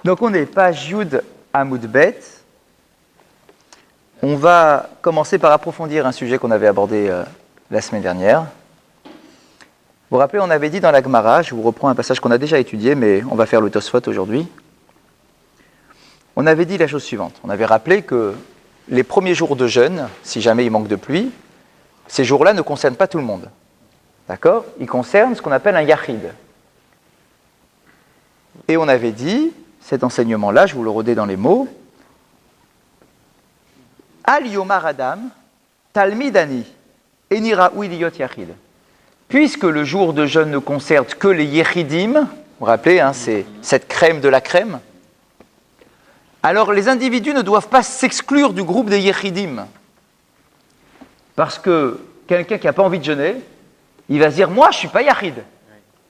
Donc on est page Yud Amoud Bet. On va commencer par approfondir un sujet qu'on avait abordé la semaine dernière. Vous vous rappelez, on avait dit dans la Gemara, je vous reprends un passage qu'on a déjà étudié, mais on va faire le Tosfot aujourd'hui. On avait dit la chose suivante. On avait rappelé que les premiers jours de jeûne, si jamais il manque de pluie, ces jours-là ne concernent pas tout le monde. D'accord ? Ils concernent ce qu'on appelle un yachid. Et on avait dit, cet enseignement-là, je vous le redis dans les mots, Al Yomar Adam, Talmidani, Enira Uiliyot Yachid. Puisque le jour de jeûne ne concerne que les Yechidim, vous vous rappelez, c'est cette crème de la crème, alors les individus ne doivent pas s'exclure du groupe des Yechidim. Parce que quelqu'un qui n'a pas envie de jeûner, il va se dire, moi je ne suis pas Yachid.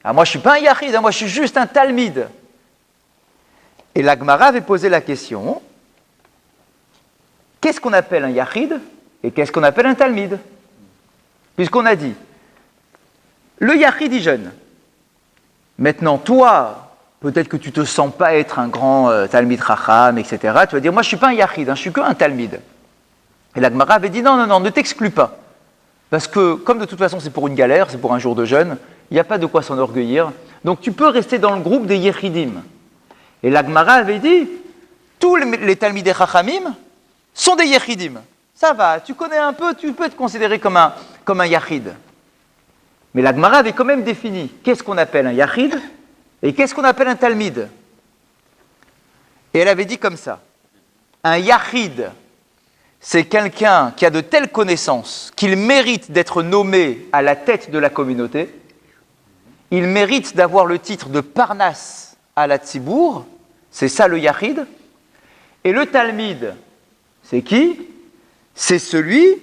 Ah, moi je ne suis pas un Yachid, moi je suis juste un Talmid. Et la Gemara avait posé la question, qu'est-ce qu'on appelle un Yachid et qu'est-ce qu'on appelle un Talmid? Puisqu'on a dit, le Yachid il jeûne. Maintenant, toi, peut-être que tu ne te sens pas être un grand Talmid Chacham, etc. Tu vas dire, moi je ne suis pas un Yachid, je suis qu'un Talmid. Et la Gemara avait dit, non, ne t'exclus pas. Parce que, comme de toute façon c'est pour une galère, c'est pour un jour de jeûne, il n'y a pas de quoi s'enorgueillir. Donc tu peux rester dans le groupe des Yechidim. Et la Gemara avait dit, tous les Talmidei Chachamim sont des Yechidim. Ça va, tu connais un peu, tu peux te considérer comme un Yachid. Mais la Gemara avait quand même défini qu'est-ce qu'on appelle un Yachid et qu'est-ce qu'on appelle un Talmid. Et elle avait dit comme ça, un Yachid, c'est quelqu'un qui a de telles connaissances qu'il mérite d'être nommé à la tête de la communauté. Il mérite d'avoir le titre de Parnas à la Tzibour. C'est ça le Yachid. Et le Talmid, c'est qui? C'est celui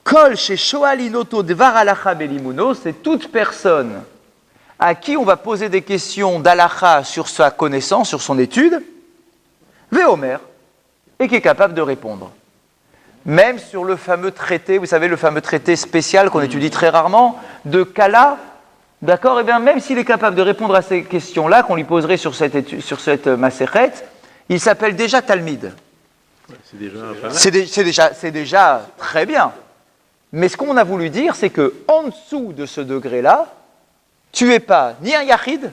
Kol chez Shoalinoto Dvar Alacha Belimuno, c'est toute personne à qui on va poser des questions d'Alacha sur sa connaissance, sur son étude, Veomer, et qui est capable de répondre. Même sur le fameux traité, vous savez, le fameux traité spécial qu'on étudie très rarement, de Kala, d'accord? Et bien même s'il est capable de répondre à ces questions-là, qu'on lui poserait sur cette Masechet, il s'appelle déjà Talmid. C'est déjà très bien. Mais ce qu'on a voulu dire, c'est qu'en dessous de ce degré-là, tu n'es pas ni un Yachid,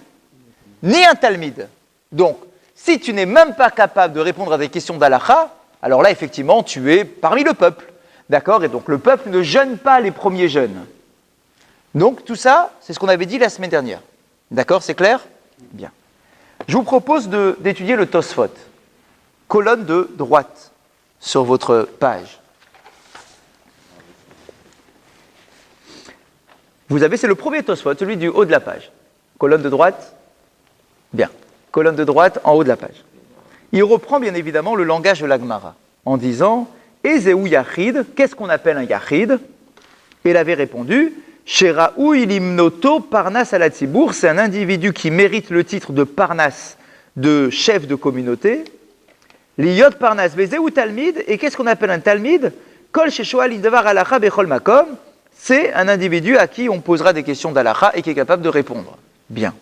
ni un Talmid. Donc, si tu n'es même pas capable de répondre à des questions d'Alacha, alors là, effectivement, tu es parmi le peuple. D'accord? Et donc, le peuple ne jeûne pas les premiers jeûnes. Donc, tout ça, c'est ce qu'on avait dit la semaine dernière. D'accord? C'est clair? Bien. Je vous propose d'étudier le Tosfot. Colonne de droite sur votre page. Vous avez, c'est le premier Tosfot, celui du haut de la page. Colonne de droite. Bien. Colonne de droite en haut de la page. Il reprend bien évidemment le langage de la Gemara en disant Ezeu Yachid, qu'est-ce qu'on appelle un Yachid? Et il avait répondu Sheraou ilimnoto Parnas ala Tzibour, c'est un individu qui mérite le titre de Parnas, de chef de communauté. Liyot Parnas Vezeu Talmid, et qu'est-ce qu'on appelle un Talmid? Kol Sheshoal Indavar Alacha Bechol Makom, c'est un individu à qui on posera des questions d'Alacha et qui est capable de répondre. Bien.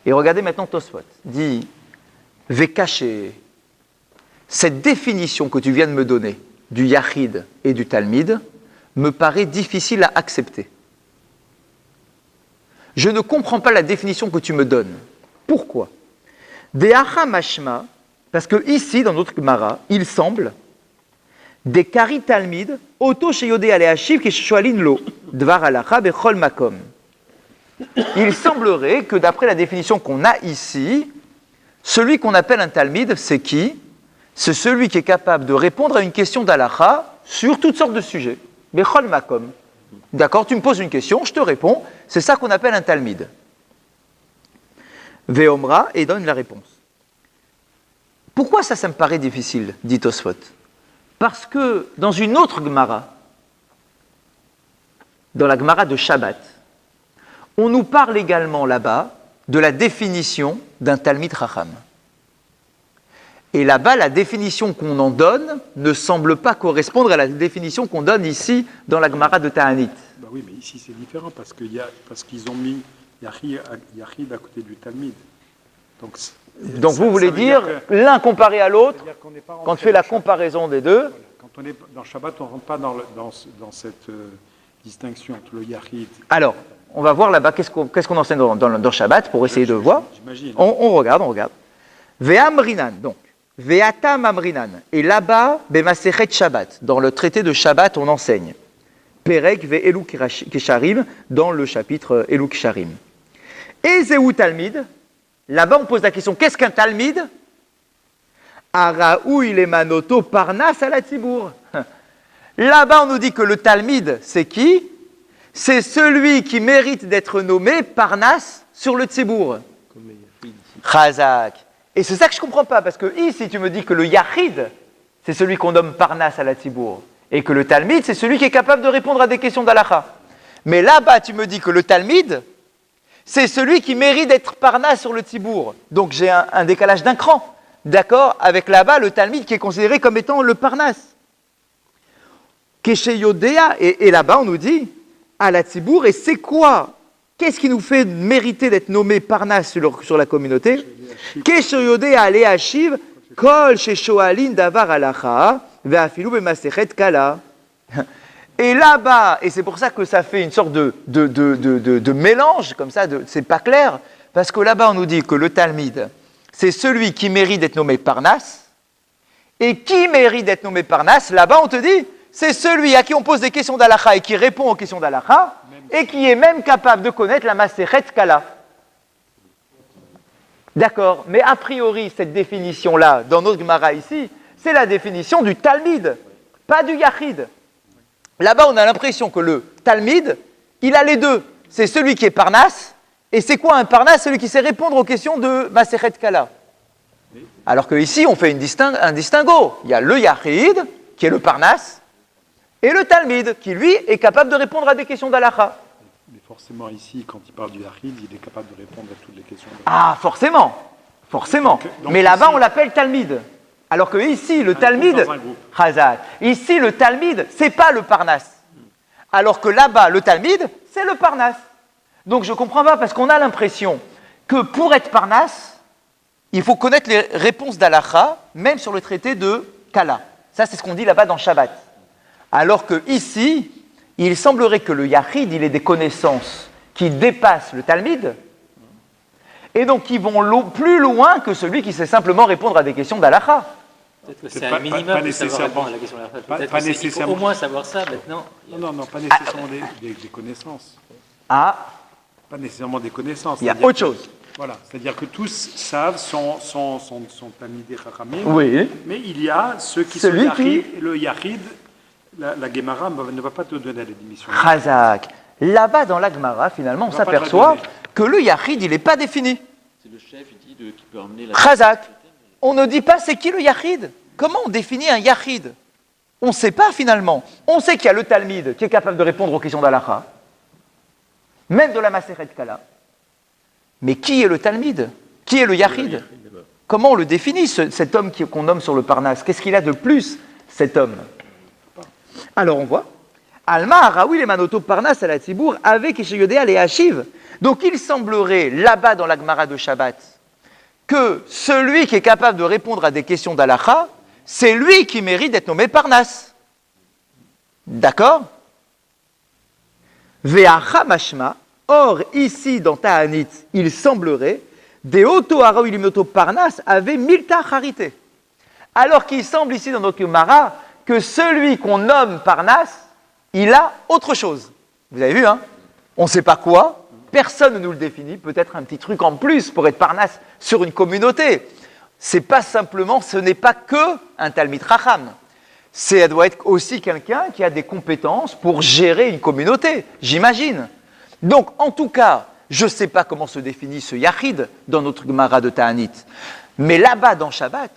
Et regardez maintenant Tosfot, dit Vekaché, cette définition que tu viens de me donner du Yachid et du Talmid me paraît difficile à accepter. Je ne comprends pas la définition que tu me donnes. Pourquoi? Deacha mashma, parce que ici, dans notre Gemara, il semble des kari Talmid, auto sheyode aleachiv keshoalin lo, dvar alacha bechol makom. Il semblerait que d'après la définition qu'on a ici, celui qu'on appelle un Talmid, c'est qui? C'est celui qui est capable de répondre à une question d'Alacha sur toutes sortes de sujets. Bechol makom. D'accord, tu me poses une question, je te réponds. C'est ça qu'on appelle un Talmid. Veomra, et donne la réponse. Pourquoi ça me paraît difficile, dit Tosfot? Parce que dans une autre Gemara, dans la Gemara de Shabbat, on nous parle également là-bas de la définition d'un Talmid Chacham. Et là-bas, la définition qu'on en donne ne semble pas correspondre à la définition qu'on donne ici dans la Gemara de Ta'anit. Bah oui, mais ici c'est différent parce qu'ils ont mis Yachid à côté du Talmid. Donc vous voulez dire l'un comparé à l'autre, quand tu fais la comparaison des deux. Voilà. Quand on est dans Shabbat, on ne rentre pas dans cette distinction entre le Yachid. Alors, on va voir là-bas qu'est-ce qu'on enseigne dans Shabbat pour essayer de voir. J'imagine. On regarde. Ve'amrinan, donc. Ve'atam amrinan. Et là-bas, Bemasechet Shabbat. Dans le traité de Shabbat, on enseigne. Perek ve'elu kesharim, dans le chapitre Elu kesharim. Et Zéou Talmid, là-bas on pose la question, qu'est-ce qu'un Talmid? Araou il est manoto parnas à la tibour. Là-bas on nous dit que le Talmid, c'est qui? C'est celui qui mérite d'être nommé parnas sur le tibour. Chazak. Et c'est ça que je ne comprends pas, parce que ici tu me dis que le Yachid, c'est celui qu'on nomme parnas à la tibour. Et que le Talmid, c'est celui qui est capable de répondre à des questions d'Alacha. Mais là-bas, tu me dis que le Talmid, c'est celui qui mérite d'être parnas sur le Tibour. Donc j'ai un décalage d'un cran, d'accord, avec là-bas le Talmid qui est considéré comme étant le parnas. Keshe Yodea, et là-bas on nous dit, à la Tibour, et c'est quoi? Qu'est-ce qui nous fait mériter d'être nommé parnas sur la communauté? Keshe Yodea ale Hashiv, kol sheshoalin davar alacha, ve'afilu b'masechet kala. Et là-bas, et c'est pour ça que ça fait une sorte de mélange, comme ça, c'est pas clair, parce que là-bas on nous dit que le Talmid, c'est celui qui mérite d'être nommé Parnas, et qui mérite d'être nommé Parnas, là-bas on te dit, c'est celui à qui on pose des questions d'Alacha et qui répond aux questions d'Alacha, et qui est même capable de connaître la Masechet Kala. D'accord, mais a priori, cette définition-là, dans notre Gemara ici, c'est la définition du Talmid, pas du Yachid. Là-bas, on a l'impression que le Talmid, il a les deux. C'est celui qui est Parnas, et c'est quoi un Parnas? Celui qui sait répondre aux questions de Masechet Kala. Alors qu'ici, on fait un distinguo. Il y a le Yachid, qui est le Parnas, et le Talmid, qui lui est capable de répondre à des questions d'Alacha. Mais forcément, ici, quand il parle du Yachid, il est capable de répondre à toutes les questions. Ah, forcément. Donc mais là-bas, on l'appelle Talmid. Alors que ici, le Talmid, Chazak, ici, le Talmid, c'est pas le Parnas. Alors que là-bas, le Talmid, c'est le Parnas. Donc je ne comprends pas, parce qu'on a l'impression que pour être Parnas, il faut connaître les réponses d'Alacha, même sur le traité de Kala. Ça, c'est ce qu'on dit là-bas dans Shabbat. Alors que ici, il semblerait que le Yachid, il ait des connaissances qui dépassent le Talmid, et donc qui vont plus loin que celui qui sait simplement répondre à des questions d'Alacha. Peut-être que c'est un minimum de savoir répondre à la question d'Alacha. Peut-être qu'il faut au moins savoir ça maintenant. Non, pas nécessairement des connaissances. Ah, Pas nécessairement des connaissances. il y a autre chose. Voilà, c'est-à-dire que tous savent, sont Talmidei Chachamim, Oui. mais il y a ceux qui Celui sont Yachid, le Yachid, la Gemara ne va pas te donner la démission. Chazak. Là-bas, dans la Gemara, finalement, on s'aperçoit que le Yachid, il n'est pas défini. C'est le chef, il dit qui peut emmener la... Chazak. On ne dit pas c'est qui le Yachid. Comment on définit un Yachid? On ne sait pas finalement. On sait qu'il y a le Talmid qui est capable de répondre aux questions d'Alacha, même de la Masechet Kala. Mais qui est le Talmid? Qui est le Yachid? Comment on le définit, cet homme qu'on nomme sur le Parnas? Qu'est-ce qu'il a de plus, cet homme? Alors on voit. Alma Araoui les Manoto Parnas à la Tibour avec Isheyodéa les Hachiv. Donc il semblerait, là-bas dans la Gemara de Shabbat, que celui qui est capable de répondre à des questions d'Alacha, c'est lui qui mérite d'être nommé Parnas. D'accord? Ve'acha mashma. Or, ici, dans Ta'anit, il semblerait, des Oto Ilimoto Parnas avait milta charité. Alors qu'il semble ici dans notre Gemara que celui qu'on nomme Parnas, il a autre chose. Vous avez vu, hein? On ne sait pas quoi, personne ne nous le définit, peut-être un petit truc en plus pour être Parnas sur une communauté. Ce n'est pas que un Talmid Chacham. Ça doit être aussi quelqu'un qui a des compétences pour gérer une communauté, j'imagine. Donc, en tout cas, je ne sais pas comment se définit ce Yachid dans notre Gemara de Ta'anit. Mais là-bas, dans Shabbat,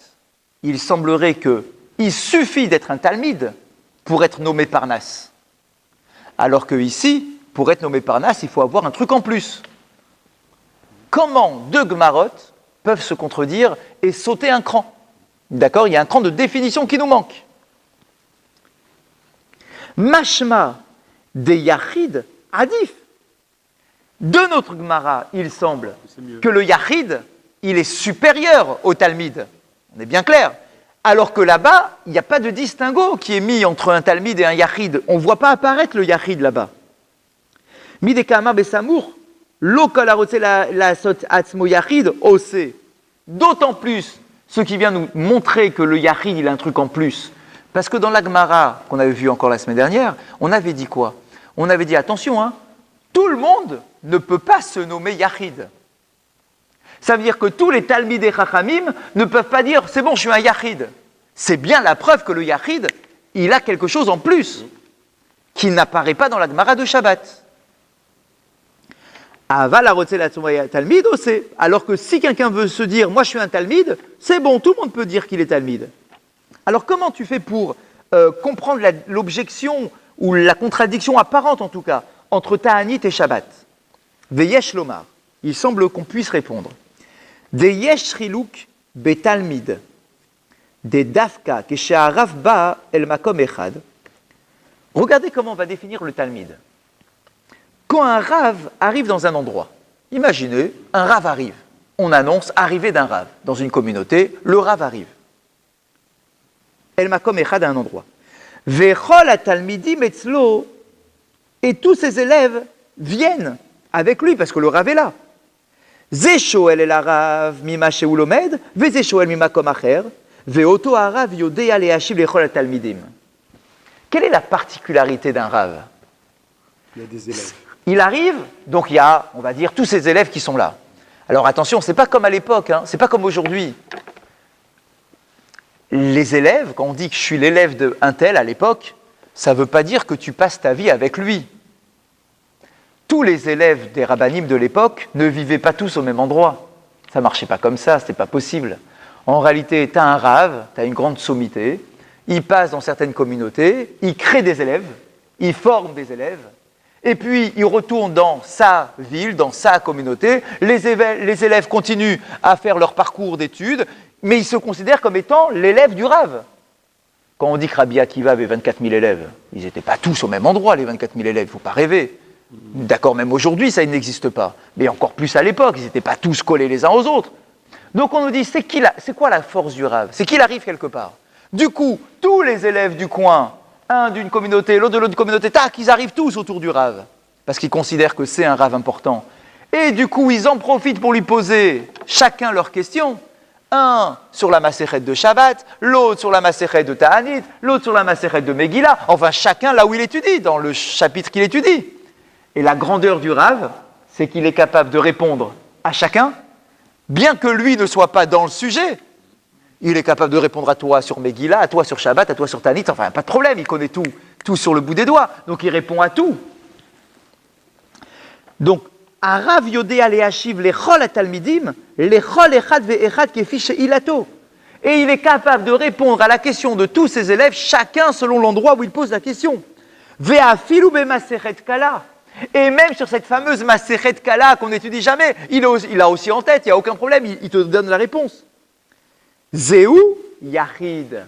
il semblerait qu'il suffit d'être un Talmid pour être nommé Parnas. Alors que ici, pour être nommé Parnas, il faut avoir un truc en plus. Comment deux Gemarot peuvent se contredire et sauter un cran? D'accord? Il y a un cran de définition qui nous manque. Mashma de Yachid Adif. De notre Gemara, il semble que le Yachid, il est supérieur au Talmide. On est bien clair. Alors que là-bas, il n'y a pas de distinguo qui est mis entre un Talmide et un Yachid. On ne voit pas apparaître le Yachid là-bas. Midekama besamour, lo kol harotze lasot atzmo Yachid ose. D'autant plus, ce qui vient nous montrer que le Yachid, il a un truc en plus. Parce que dans la Gemara, qu'on avait vu encore la semaine dernière, on avait dit quoi? On avait dit, attention, hein, tout le monde ne peut pas se nommer Yachid. Ça veut dire que tous les Talmidei Chachamim ne peuvent pas dire « c'est bon, je suis un Yachid ». C'est bien la preuve que le Yachid, il a quelque chose en plus, qui n'apparaît pas dans la Gemara de Shabbat. Aval harotze latzmo Talmid ose. Alors que si quelqu'un veut se dire « moi je suis un Talmid », c'est bon, tout le monde peut dire qu'il est Talmid. Alors comment tu fais pour comprendre l'objection ou la contradiction apparente en tout cas entre Ta'anit et Shabbat? Veyesh lomar, il semble qu'on puisse répondre. De yesh chiluk betalmid, de dafka keshe'arav ba el makom echad. Regardez comment on va définir le talmid. Quand un rav arrive dans un endroit, imaginez, un rav arrive. On annonce arrivée d'un rav dans une communauté, le rav arrive. El makom echad à un endroit. Vechol atalmidim etzlo, et tous ses élèves viennent avec lui parce que le rav est là. Ze shoel el harav mima shehu lomed, veze shoel mimakom acher, veoto harav yodea leashiv lechol atalmidim. Quelle est la particularité d'un rav? Il y a des élèves. Il arrive, donc il y a, on va dire, tous ces élèves qui sont là. Alors attention, c'est pas comme à l'époque, hein, c'est pas comme aujourd'hui. Les élèves, quand on dit que je suis l'élève d'un tel à l'époque, ça ne veut pas dire que tu passes ta vie avec lui. Tous les élèves des rabbanim de l'époque ne vivaient pas tous au même endroit. Ça ne marchait pas comme ça, ce n'était pas possible. En réalité, tu as un rave, tu as une grande sommité, il passe dans certaines communautés, il crée des élèves, il forme des élèves, et puis il retourne dans sa ville, dans sa communauté, les élèves continuent à faire leur parcours d'études, mais ils se considèrent comme étant l'élève du rave. Quand on dit que Rabbi Akiva avait 24 000 élèves, ils n'étaient pas tous au même endroit, les 24 000 élèves, il ne faut pas rêver. D'accord, même aujourd'hui, ça n'existe pas. Mais encore plus à l'époque, ils n'étaient pas tous collés les uns aux autres. Donc on nous dit, c'est quoi la force du rave? C'est qu'il arrive quelque part. Du coup, tous les élèves du coin, un d'une communauté, l'autre de l'autre communauté, tac, ils arrivent tous autour du rave. Parce qu'ils considèrent que c'est un rave important. Et du coup, ils en profitent pour lui poser chacun leurs questions. Un sur la Masechet de Shabbat, l'autre sur la Masechet de Ta'anit, l'autre sur la Masechet de Megillah. Enfin, chacun là où il étudie, dans le chapitre qu'il étudie. Et la grandeur du Rav, c'est qu'il est capable de répondre à chacun, bien que lui ne soit pas dans le sujet. Il est capable de répondre à toi sur Megillah, à toi sur Shabbat, à toi sur Ta'anit. Enfin, pas de problème, il connaît tout sur le bout des doigts. Donc, il répond à tout. Donc, Arav yodea leashiv lechol atalmidim, lechol echad ve'echad kefi she'ilato. Et il est capable de répondre à la question de tous ses élèves, chacun selon l'endroit où il pose la question. Ve'afilu bemasechet kala. Et même sur cette fameuse Masechet Kala qu'on n'étudie jamais, il a aussi en tête, il n'y a aucun problème, il te donne la réponse. Zéhu Yachid.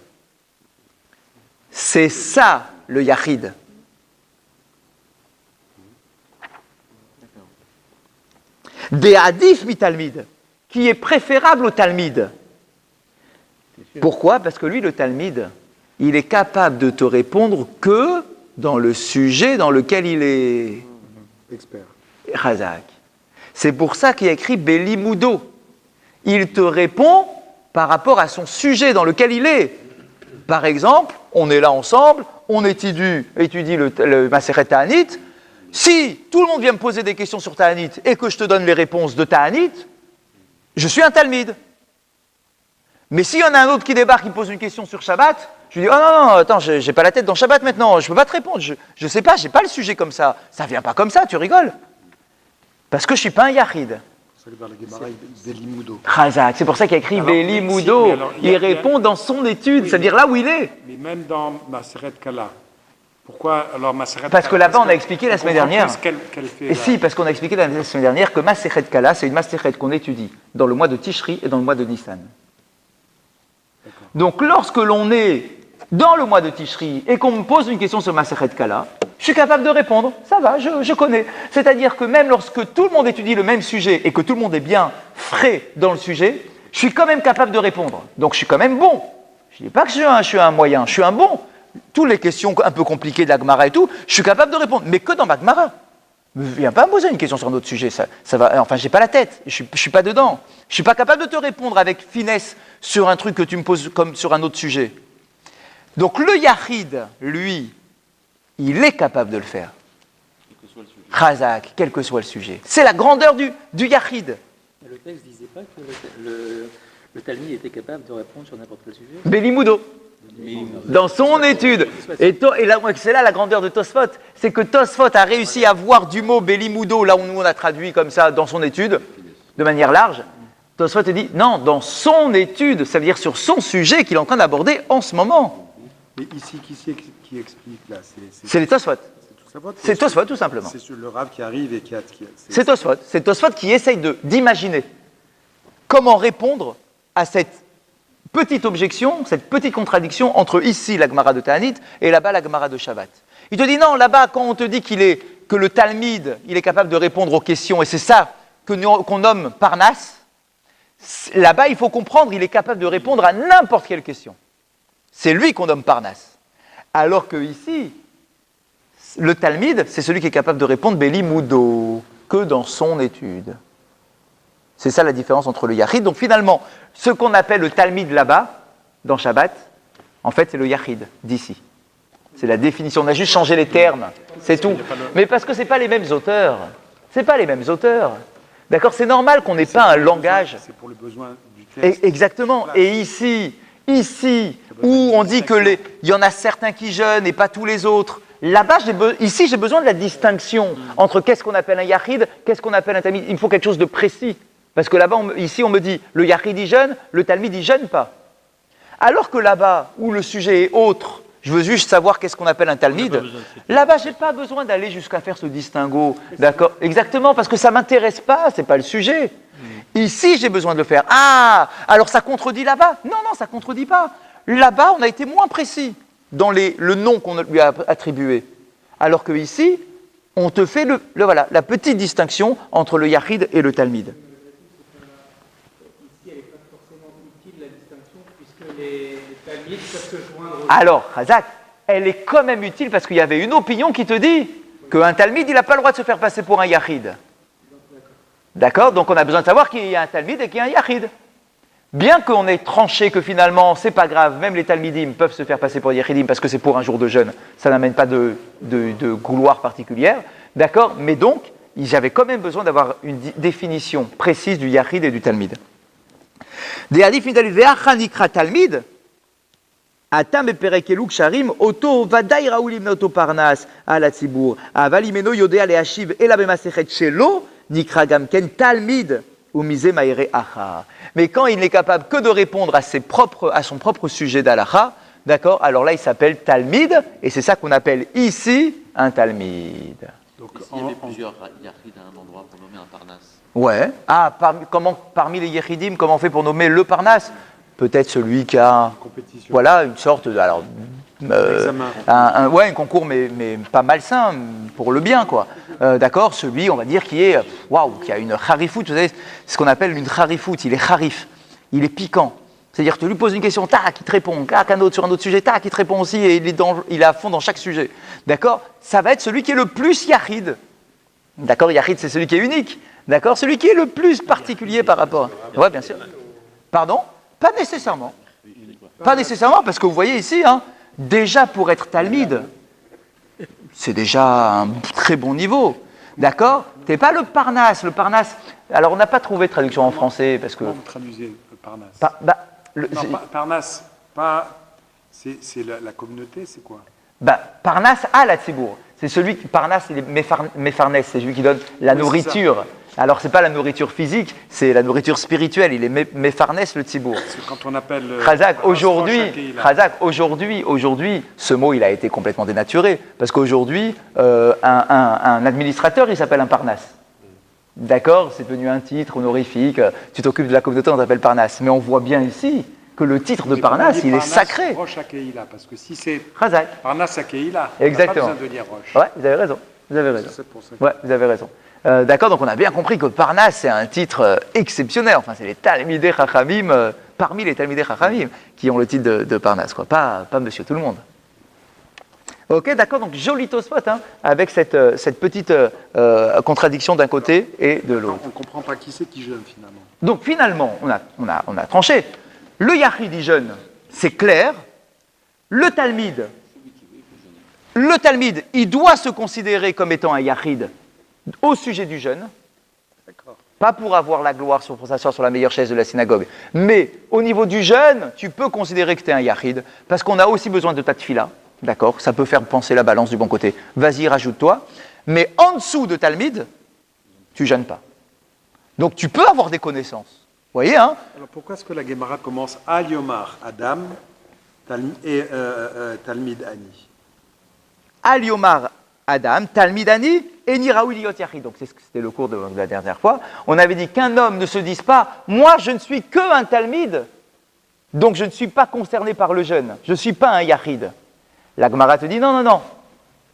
C'est ça le Yachid. De'adif mi Talmid, qui est préférable au Talmid. Pourquoi? Parce que lui, le Talmid, il est capable de te répondre que dans le sujet dans lequel il est expert. Chazak. C'est pour ça qu'il y a écrit Belimudo. Il te répond par rapport à son sujet dans lequel il est. Par exemple, on est là ensemble, on étudie le Masechet Ta'anit. Si tout le monde vient me poser des questions sur Ta'anit et que je te donne les réponses de Ta'anit, je suis un Talmid. Mais s'il y en a un autre qui débarque, qui me pose une question sur Shabbat, je lui dis, oh non, attends, j'ai pas la tête dans Shabbat maintenant, je peux pas te répondre, je sais pas, j'ai pas le sujet comme ça. Ça vient pas comme ça, tu rigoles. Parce que je suis pas un Yachid. C'est dans la Gemara, Belimudo. C'est pour ça qu'il y a écrit Belimudo. Il répond dans son étude, c'est-à-dire là où il est. Mais même dans Masechet Kala. Pourquoi alors Masechet Kala? Parce que là-bas, on a expliqué la semaine dernière. Qu'elle fait, et si, parce qu'on a expliqué la semaine dernière que Masechet Kala, c'est une Masechet qu'on étudie dans le mois de Tishri et dans le mois de Nissan. Donc lorsque l'on est dans le mois de Tishri et qu'on me pose une question sur Masechet Kala, je suis capable de répondre, ça va, je connais. C'est-à-dire que même lorsque tout le monde étudie le même sujet et que tout le monde est bien frais dans le sujet, je suis quand même capable de répondre. Donc je suis quand même bon. Je ne dis pas que je suis un moyen, je suis un bon. Toutes les questions un peu compliquées de la Gemara et tout, je suis capable de répondre, mais que dans ma Gemara. Ne viens pas me poser une question sur un autre sujet, ça va. Enfin, j'ai pas la tête, je suis pas dedans. Je suis pas capable de te répondre avec finesse sur un truc que tu me poses comme sur un autre sujet. Donc le Yachid, lui, il est capable de le faire. Chazak, quel que soit le sujet. C'est la grandeur du Yachid. Le texte ne disait pas que le Talmud était capable de répondre sur n'importe quel sujet. Bélimoudo. Dans son étude. Et là, c'est là la grandeur de Tosfot. C'est que Tosfot a réussi à voir du mot Bélimoudo, là où nous on a traduit comme ça dans son étude, de manière large. Tosfot dit, non, dans son étude, ça veut dire sur son sujet qu'il est en train d'aborder en ce moment. Mais ici, qui explique là? C'est les Tosfot. C'est Tosfot, tout simplement. C'est le Rav qui arrive et qui a... C'est Tosfot. C'est Tosfot qui essaye d'imaginer comment répondre à cette petite objection, cette petite contradiction entre ici la Gemara de Ta'anit et là-bas la Gemara de Shabbat. Il te dit non, là-bas, quand on te dit que le Talmide, il est capable de répondre aux questions, et c'est ça qu'on nomme Parnasse, là-bas, il faut comprendre, il est capable de répondre à n'importe quelle question. C'est lui qu'on nomme Parnasse. Alors que ici, le Talmide, c'est celui qui est capable de répondre Bélimoudo, que dans son étude. C'est ça la différence entre le Yachid. Donc finalement, ce qu'on appelle le Talmide là-bas, dans Shabbat, en fait, c'est le Yachid d'ici. C'est la définition. On a juste changé les termes, c'est tout. Mais parce que ce n'est pas les mêmes auteurs. Ce n'est pas les mêmes auteurs. D'accord? C'est normal qu'on n'ait pas un langage. C'est pour le besoin du texte. Exactement. Et ici, où on dit qu'il y en a certains qui jeûnent et pas tous les autres, là-bas, ici, j'ai besoin de la distinction entre qu'est-ce qu'on appelle un Yachid, qu'est-ce qu'on appelle un Talmide. Il me faut quelque chose de précis. Parce que là-bas, ici, on me dit, le Yachid, il jeûne, le Talmide, il jeûne pas. Alors que là-bas, où le sujet est autre, je veux juste savoir qu'est-ce qu'on appelle un Talmide, là-bas, je n'ai pas besoin d'aller jusqu'à faire ce distinguo. D'accord? Exactement, parce que ça ne m'intéresse pas, ce n'est pas le sujet. Ici, j'ai besoin de le faire. Ah, alors ça contredit là-bas? Non, ça ne contredit pas. Là-bas, on a été moins précis dans le nom qu'on lui a attribué. Alors que ici, on te fait la petite distinction entre le Yachid et le Talmide. Alors, Razak, elle est quand même utile parce qu'il y avait une opinion qui te dit qu'un Talmide, il n'a pas le droit de se faire passer pour un Yachid. D'accord? Donc on a besoin de savoir qu'il y a un Talmide et qu'il y a un Yachid. Bien qu'on ait tranché que finalement, c'est pas grave, même les Talmidim peuvent se faire passer pour des Yachidim parce que c'est pour un jour de jeûne, ça n'amène pas de gloire particulière. D'accord? Mais donc, j'avais quand même besoin d'avoir une définition précise du Yachid et du Talmide. Des hadith finalid ve'acha nikra Talmid, atam eperek eluk sharim, oto vadaï raoulim noto parnas al hatzibur, aval imeno yodea le'ashiv ela b'masechet shelo, nikra gamken Talmid, ou misé maïre acha. Mais quand il n'est capable que de répondre à son propre sujet d'alacha, d'accord, alors là il s'appelle Talmid, et c'est ça qu'on appelle ici un Talmid. Donc, il y avait plusieurs Yachid à un endroit pour nommer un Parnasse. Ouais. Ah, parmi les Yechidim, comment on fait pour nommer le Parnasse? Peut-être celui qui a, voilà, une sorte de, alors, un concours, mais pas malsain, pour le bien, quoi. D'accord, celui, on va dire, qui a une harifout, vous savez, ce qu'on appelle une harifout, il est harif, il est piquant. C'est-à-dire que tu lui poses une question, tac, il te répond, tac, un autre sur un autre sujet, tac, il te répond aussi, et il est à fond dans chaque sujet. D'accord? Ça va être celui qui est le plus Yachid. D'accord? Yachid, c'est celui qui est unique. D'accord? Celui qui est le plus particulier par rapport. Oui, bien sûr. Pardon? Pas nécessairement. Pas nécessairement, parce que vous voyez ici, déjà pour être Talmide, c'est déjà un très bon niveau. D'accord? Tu n'es pas le Parnasse. Le Parnasse, alors on n'a pas trouvé de traduction en français, parce que... Comment vous traduisez le Parnasse? Parnasse, c'est la communauté, c'est quoi? Parnasse à la Tzibour. C'est celui qui, Parnasse, il est Mefarnès, c'est celui qui donne la nourriture. Alors, ce n'est pas la nourriture physique, c'est la nourriture spirituelle. Il est Mefarnès, le Tzibour. Quand on appelle... Chazak, aujourd'hui, ce mot, il a été complètement dénaturé. Parce qu'aujourd'hui, un administrateur, il s'appelle un Parnasse. D'accord? C'est devenu un titre honorifique. Tu t'occupes de la communauté, on t'appelle Parnasse. Mais on voit bien ici que le titre de Parnas, il est sacré. Rosh Hakeila, parce que si c'est Chazak. Parnas Hakeila, exactement. On n'a pas besoin de dire Rosh. Ouais, vous avez raison. Vous avez raison. Ouais, vous avez raison. D'accord, donc on a bien compris que Parnas, c'est un titre exceptionnel. Enfin, c'est les Talmidei Chachamim, parmi les Talmidei Chachamim, qui ont le titre de Parnas, quoi. Pas Monsieur Tout le Monde. Ok, d'accord, donc joli Tosfot, hein, avec cette petite contradiction d'un côté et de l'autre. On ne comprend pas qui c'est qui jeûne finalement. Donc finalement, on a tranché. Le Yachid, il jeûne, c'est clair. Le Talmide, il doit se considérer comme étant un Yachid au sujet du jeûne. D'accord. Pas pour avoir la gloire pour s'asseoir sur la meilleure chaise de la synagogue. Mais au niveau du jeûne, tu peux considérer que tu es un Yachid, parce qu'on a aussi besoin de ta tfila. D'accord, ça peut faire penser la balance du bon côté. Vas-y, rajoute-toi. Mais en dessous de Talmide, tu jeûnes pas. Donc tu peux avoir des connaissances. Vous voyez, hein? Alors pourquoi est-ce que la Gemara commence Al Yomar Adam et Talmid Ani? Al Yomar Adam, Talmid Ani et Niraoui Liot Yachid. Donc c'était le cours de la dernière fois. On avait dit qu'un homme ne se dise pas, moi je ne suis que un Talmid, donc je ne suis pas concerné par le jeûne. Je ne suis pas un Yachid. La Gemara te dit non,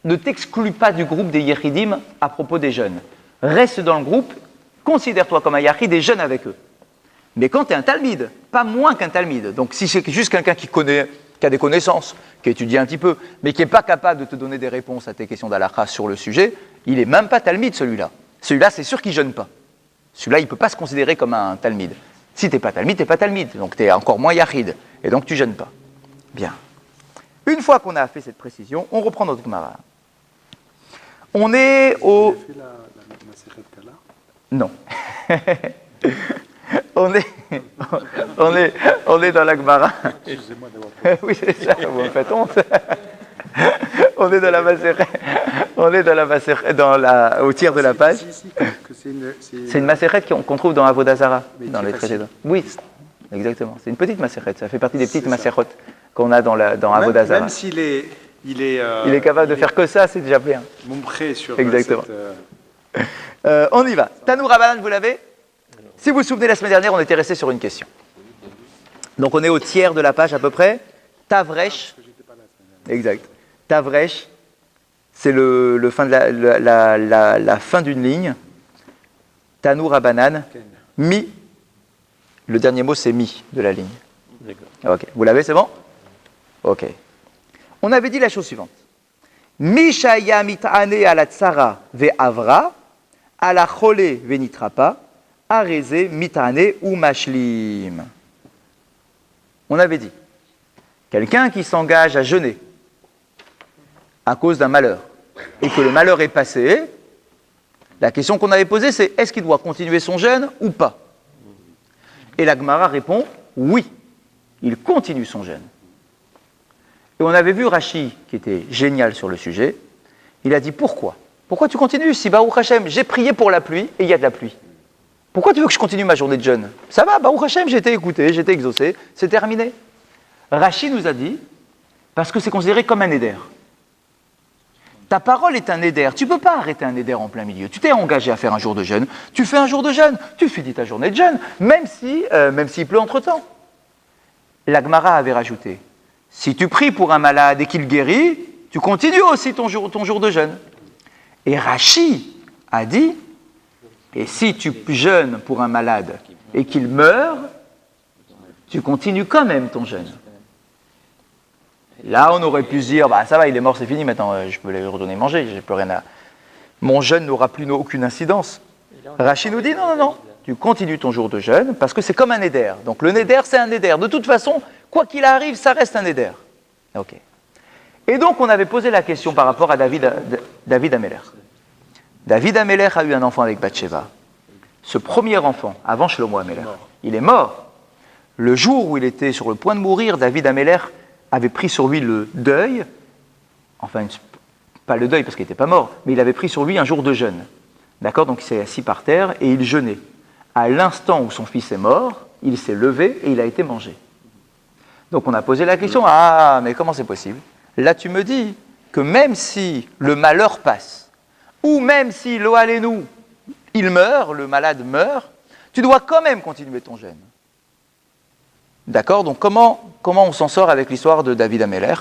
ne t'exclus pas du groupe des Yechidim à propos des jeunes. Reste dans le groupe, considère-toi comme un Yachid et jeûne avec eux. Mais quand tu es un Talmide, pas moins qu'un Talmide, donc si c'est juste quelqu'un qui a des connaissances, qui étudie un petit peu, mais qui n'est pas capable de te donner des réponses à tes questions d'halakha sur le sujet, il n'est même pas Talmide celui-là. Celui-là, c'est sûr qu'il ne jeûne pas. Celui-là, il ne peut pas se considérer comme un Talmide. Si tu n'es pas Talmide, tu n'es pas Talmide, donc tu es encore moins Yachid, et donc tu jeûnes pas. Bien. Une fois qu'on a fait cette précision, on reprend notre Gemara. On est au... Vous avez fait la Masechet Kala? Non. on est dans la Gemara. Excusez-moi d'avoir... Oui, c'est ça, vous me faites honte. On est dans la Masechet. On est dans la Masechet, au tiers de la page. C'est une Masechet qu'on trouve dans Avodazara, dans les traités. Oui, exactement. C'est une petite Masechet. Ça fait partie des petites Masechot qu'on a dans Avodazara. Même s'il est... Il est capable de faire que ça, c'est déjà bien. Montré sur exactement. On y va. Tanour Rabanan, vous l'avez? Si vous vous souvenez, la semaine dernière, on était resté sur une question. Donc on est au tiers de la page à peu près. Tavresh. Exact. Tavresh, c'est le fin de la fin d'une ligne. Tanour Rabanan. Mi. Le dernier mot, c'est mi de la ligne. D'accord. Ok. Vous l'avez, c'est bon? Ok. On avait dit la chose suivante. Mishaya mit'ane ala tsara ve'avra, ala chole ve'nitrapa, areze mit'ane ou mashlim. On avait dit, quelqu'un qui s'engage à jeûner à cause d'un malheur, et que le malheur est passé, la question qu'on avait posée, c'est est-ce qu'il doit continuer son jeûne ou pas? Et la Gemara répond, oui, il continue son jeûne. Et on avait vu Rashi, qui était génial sur le sujet, il a dit pourquoi? Pourquoi tu continues? Si Baruch Hashem, j'ai prié pour la pluie et il y a de la pluie. Pourquoi tu veux que je continue ma journée de jeûne? Ça va, Baruch Hashem, j'ai été écouté, j'ai été exaucé, c'est terminé. Rashi nous a dit, parce que c'est considéré comme un éder. Ta parole est un éder, tu ne peux pas arrêter un éder en plein milieu. Tu t'es engagé à faire un jour de jeûne, tu fais un jour de jeûne, tu finis ta journée de jeûne, même s'il pleut entre-temps. La Gemara avait rajouté, si tu pries pour un malade et qu'il guérit, tu continues aussi ton jour de jeûne. Et Rashi a dit, et si tu jeûnes pour un malade et qu'il meurt, tu continues quand même ton jeûne. Là, on aurait pu se dire, bah ça va, il est mort, c'est fini, maintenant je peux lui redonner manger, j'ai plus rien à... Mon jeûne n'aura plus aucune incidence. Rashi nous dit, non, tu continues ton jour de jeûne parce que c'est comme un éder. Donc le néder, c'est un éder. De toute façon, quoi qu'il arrive, ça reste un éder. Ok. Et donc, on avait posé la question par rapport à David Améler. David Améler a eu un enfant avec Bathsheba. Ce premier enfant, avant Shlomo Améler, il est mort. Le jour où il était sur le point de mourir, David Améler avait pris sur lui le deuil, enfin, pas le deuil parce qu'il n'était pas mort, mais il avait pris sur lui un jour de jeûne. D'accord? Donc il s'est assis par terre et il jeûnait. À l'instant où son fils est mort, il s'est levé et il a été mangé. Donc on a posé la question, ah, mais comment c'est possible? Là tu me dis que même si le malheur passe, ou même si lo alenu, il meurt, le malade meurt, tu dois quand même continuer ton jeûne. D'accord? Donc comment on s'en sort avec l'histoire de David Améler?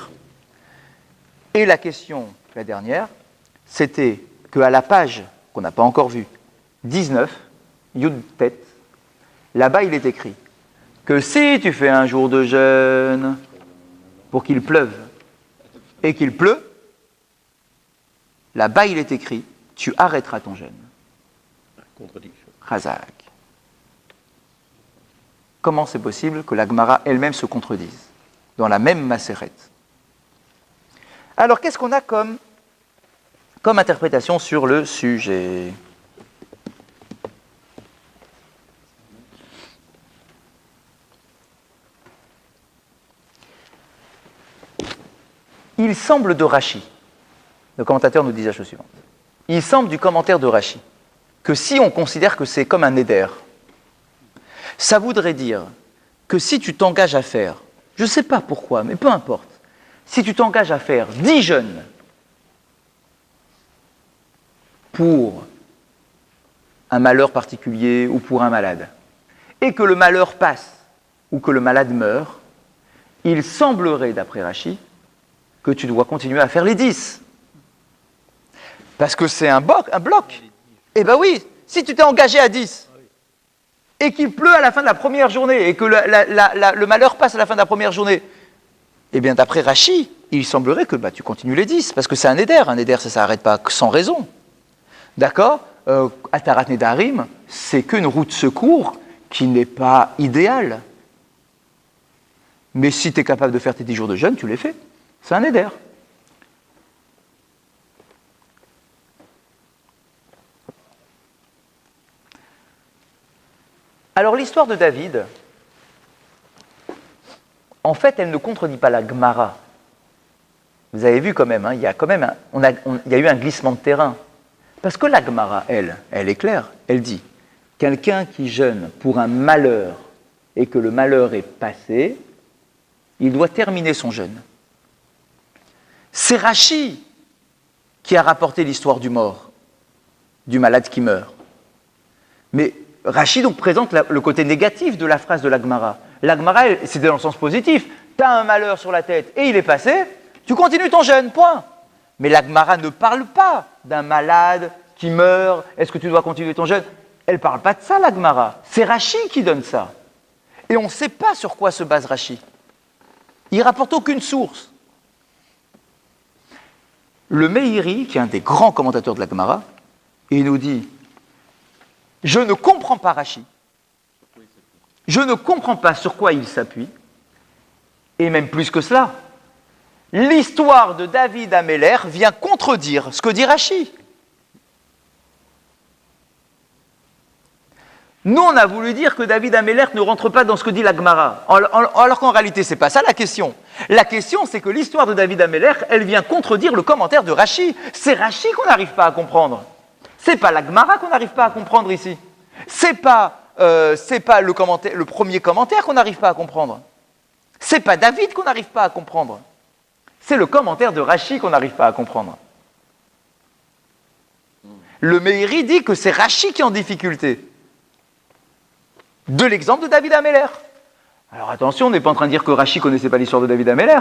Et la question, la dernière, c'était qu'à la page, qu'on n'a pas encore vue, 19, Yud Tet, là-bas il est écrit que si tu fais un jour de jeûne pour qu'il pleuve et qu'il pleut, là-bas il est écrit, tu arrêteras ton jeûne. Contradiction. Razak. Comment c'est possible que la Gemara elle-même se contredise dans la même macérette? Alors qu'est-ce qu'on a comme interprétation sur le sujet? Il semble de Rashi, le commentateur nous dit la chose suivante, il semble du commentaire de Rashi que si on considère que c'est comme un éder, ça voudrait dire que si tu t'engages à faire, je ne sais pas pourquoi, mais peu importe, si tu t'engages à faire 10 jeûnes pour un malheur particulier ou pour un malade, et que le malheur passe ou que le malade meurt, il semblerait, d'après Rashi, que tu dois continuer à faire les 10. Parce que c'est un bloc. Eh bien oui, si tu t'es engagé à 10, et qu'il pleut à la fin de la première journée, et que le malheur passe à la fin de la première journée, eh bien d'après Rashi, il semblerait que tu continues les 10, parce que c'est un éder ça ne s'arrête pas sans raison. D'accord? Atarat Nedarim, c'est qu'une route de secours qui n'est pas idéale. Mais si tu es capable de faire tes 10 jours de jeûne, tu les fais. C'est un éder. Alors l'histoire de David, en fait, elle ne contredit pas la Gemara. Vous avez vu quand même, il y a eu un glissement de terrain. Parce que la Gemara, elle est claire. Elle dit, quelqu'un qui jeûne pour un malheur et que le malheur est passé, il doit terminer son jeûne. C'est Rashi qui a rapporté l'histoire du mort, du malade qui meurt. Mais Rashi donc présente le côté négatif de la phrase de la Gemara. La Gemara, c'était dans le sens positif. Tu as un malheur sur la tête et il est passé, tu continues ton jeûne, point. Mais la Gemara ne parle pas d'un malade qui meurt, est-ce que tu dois continuer ton jeûne? Elle ne parle pas de ça, la Gemara. C'est Rashi qui donne ça. Et on ne sait pas sur quoi se base Rashi. Il ne rapporte aucune source. Le Meiri, qui est un des grands commentateurs de la Gemara, il nous dit « Je ne comprends pas Rashi, je ne comprends pas sur quoi il s'appuie, et même plus que cela, l'histoire de David Améler vient contredire ce que dit Rashi. » Nous, on a voulu dire que David Améler ne rentre pas dans ce que dit la Gemara, alors qu'en réalité, ce n'est pas ça la question. La question, c'est que l'histoire de David Améler, elle vient contredire le commentaire de Rashi. C'est Rashi qu'on n'arrive pas à comprendre. C'est pas la Gemara qu'on n'arrive pas à comprendre ici. C'est pas le premier commentaire qu'on n'arrive pas à comprendre. C'est pas David qu'on n'arrive pas à comprendre. C'est le commentaire de Rashi qu'on n'arrive pas à comprendre. Le Meiri dit que c'est Rashi qui est en difficulté. De l'exemple de David Améler. Alors attention, on n'est pas en train de dire que Rashi ne connaissait pas l'histoire de David Améler.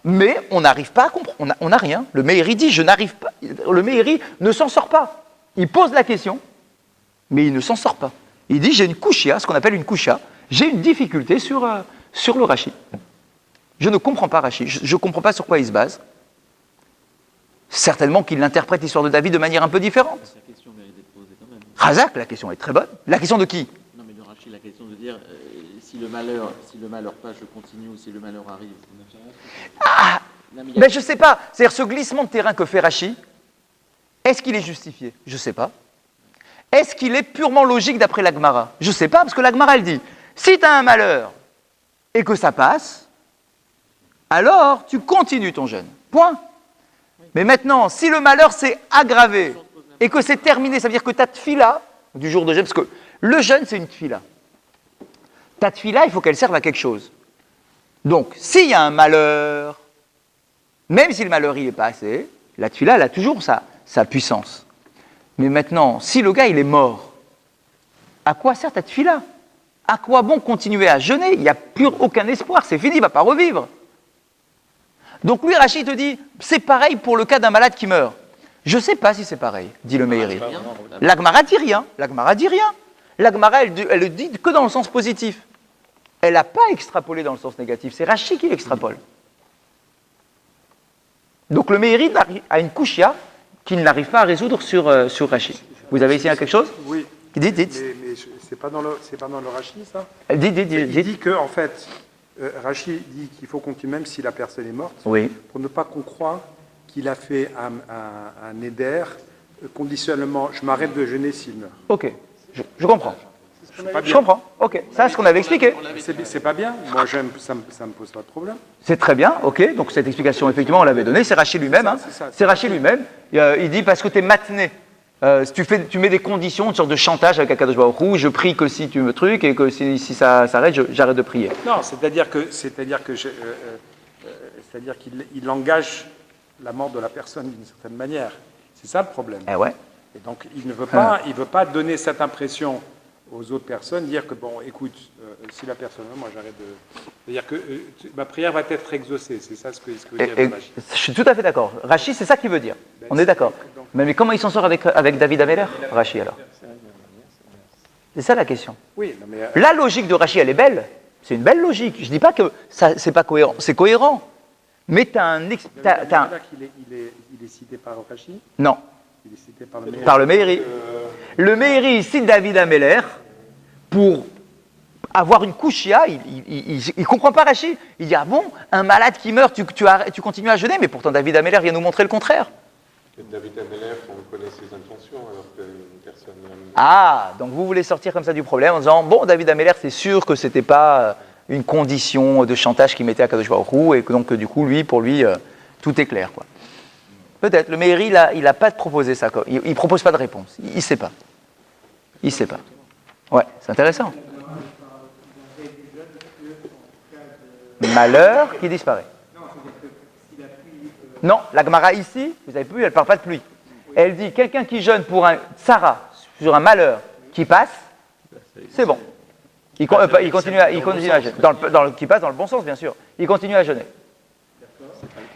Mais on n'arrive pas à comprendre, on n'a rien. Le Meiri dit, je n'arrive pas. Le Meiri ne s'en sort pas. Il pose la question, mais il ne s'en sort pas. Il dit, j'ai une kushia, ce qu'on appelle une kusha, j'ai une difficulté sur le Rashi. Je ne comprends pas Rashi, je ne comprends pas sur quoi il se base. Certainement qu'il interprète l'histoire de David de manière un peu différente. La question mérite d'être posée quand même. Razak, la question est très bonne. La question de qui? Non, mais de Rachi, la question de dire si le malheur passe, je continue, ou si le malheur arrive. Ah, mais je ne sais pas. C'est-à-dire ce glissement de terrain que fait Rashi, est-ce qu'il est justifié? Je ne sais pas. Est-ce qu'il est purement logique d'après la Gemara? Je ne sais pas, parce que la Gemara, elle dit, si tu as un malheur et que ça passe, alors tu continues ton jeûne. Point. Mais maintenant, si le malheur s'est aggravé et que c'est terminé, ça veut dire que ta tfila du jour de jeûne, parce que le jeûne, c'est une tfila. Ta tfila, il faut qu'elle serve à quelque chose. Donc, s'il y a un malheur, même si le malheur il est passé, la tfila, elle a toujours sa puissance. Mais maintenant, si le gars il est mort, à quoi sert ta tfila? À quoi bon continuer à jeûner? Il n'y a plus aucun espoir, c'est fini, il ne va pas revivre. Donc lui, Rachid te dit, c'est pareil pour le cas d'un malade qui meurt. Je ne sais pas si c'est pareil, dit le Meiri. L'Agmara dit rien. L'Agmara dit rien. L'Agmara, elle le dit que dans le sens positif. Elle n'a pas extrapolé dans le sens négatif. C'est Rachid qui l'extrapole. Donc le Meiri a une kushia qu'il n'arrive pas à résoudre sur Rachid. Vous avez ici quelque chose? Oui. Dites. Mais c'est pas dans le Rachid, ça? Dites. Il dit que, en fait, Rachid dit qu'il faut continuer même si la personne est morte, Oui. pour ne pas qu'on croie qu'il a fait un éder conditionnellement. Je m'arrête de jeûner s'il meurt. Ok, je comprends. Je comprends. Ok, ça c'est ce qu'on avait expliqué. C'est pas bien. Moi, ça me pose pas de problème. C'est très bien, ok. Donc cette explication, effectivement, on l'avait donnée. C'est Rachid lui-même. Hein. C'est Rachid lui-même. Il dit parce que tu es matné. Tu mets des conditions, une sorte de chantage avec Akadosh Baruch Hu, je prie que si tu me trucs et que si ça s'arrête, j'arrête de prier. Non, c'est-à-dire qu'il engage la mort de la personne d'une certaine manière. C'est ça le problème. Eh ouais. Et donc il ne veut pas donner cette impression aux autres personnes, dire que bon, écoute, si la personne meurt, moi j'arrête de. C'est-à-dire que ma prière va être exaucée. C'est ça ce que veut dire Rachid. Je suis tout à fait d'accord. Rachid, c'est ça qu'il veut dire. On est d'accord. Mais comment il s'en sort avec David Ameller, Rachid, alors? C'est ça la question. Oui, non, mais, la logique de Rachid, elle est belle. C'est une belle logique. Je ne dis pas que c'est pas cohérent. C'est cohérent. Mais tu as un... Il est cité par Rachid? Non. Il est cité par le Meiri. Par le Meiri. Le Meiri cite David Ameller pour avoir une kushia. Il ne comprend pas Rachid. Il dit, ah bon, un malade qui meurt, tu continues à jeûner, mais pourtant David Ameller vient nous montrer le contraire. David Ameller, on connaît ses intentions, alors qu'une personne... Ah, donc vous voulez sortir comme ça du problème en disant, bon, David Ameller, c'est sûr que ce n'était pas une condition de chantage qu'il mettait à Kadosh Baruch Hu, et que donc du coup, pour lui, tout est clair, quoi. Peut-être, le Meiri, il n'a pas proposé ça, quoi. Il ne propose pas de réponse, il ne sait pas. Il ne sait pas. Ouais, c'est intéressant. Malheur qui disparaît. Non, la Gemara ici, vous avez vu, elle ne parle pas de pluie. Elle dit, quelqu'un qui jeûne pour un tsara, sur un malheur qui passe, c'est bon. Il continue à jeûner. Qui passe dans le bon sens, bien sûr. Il continue à jeûner.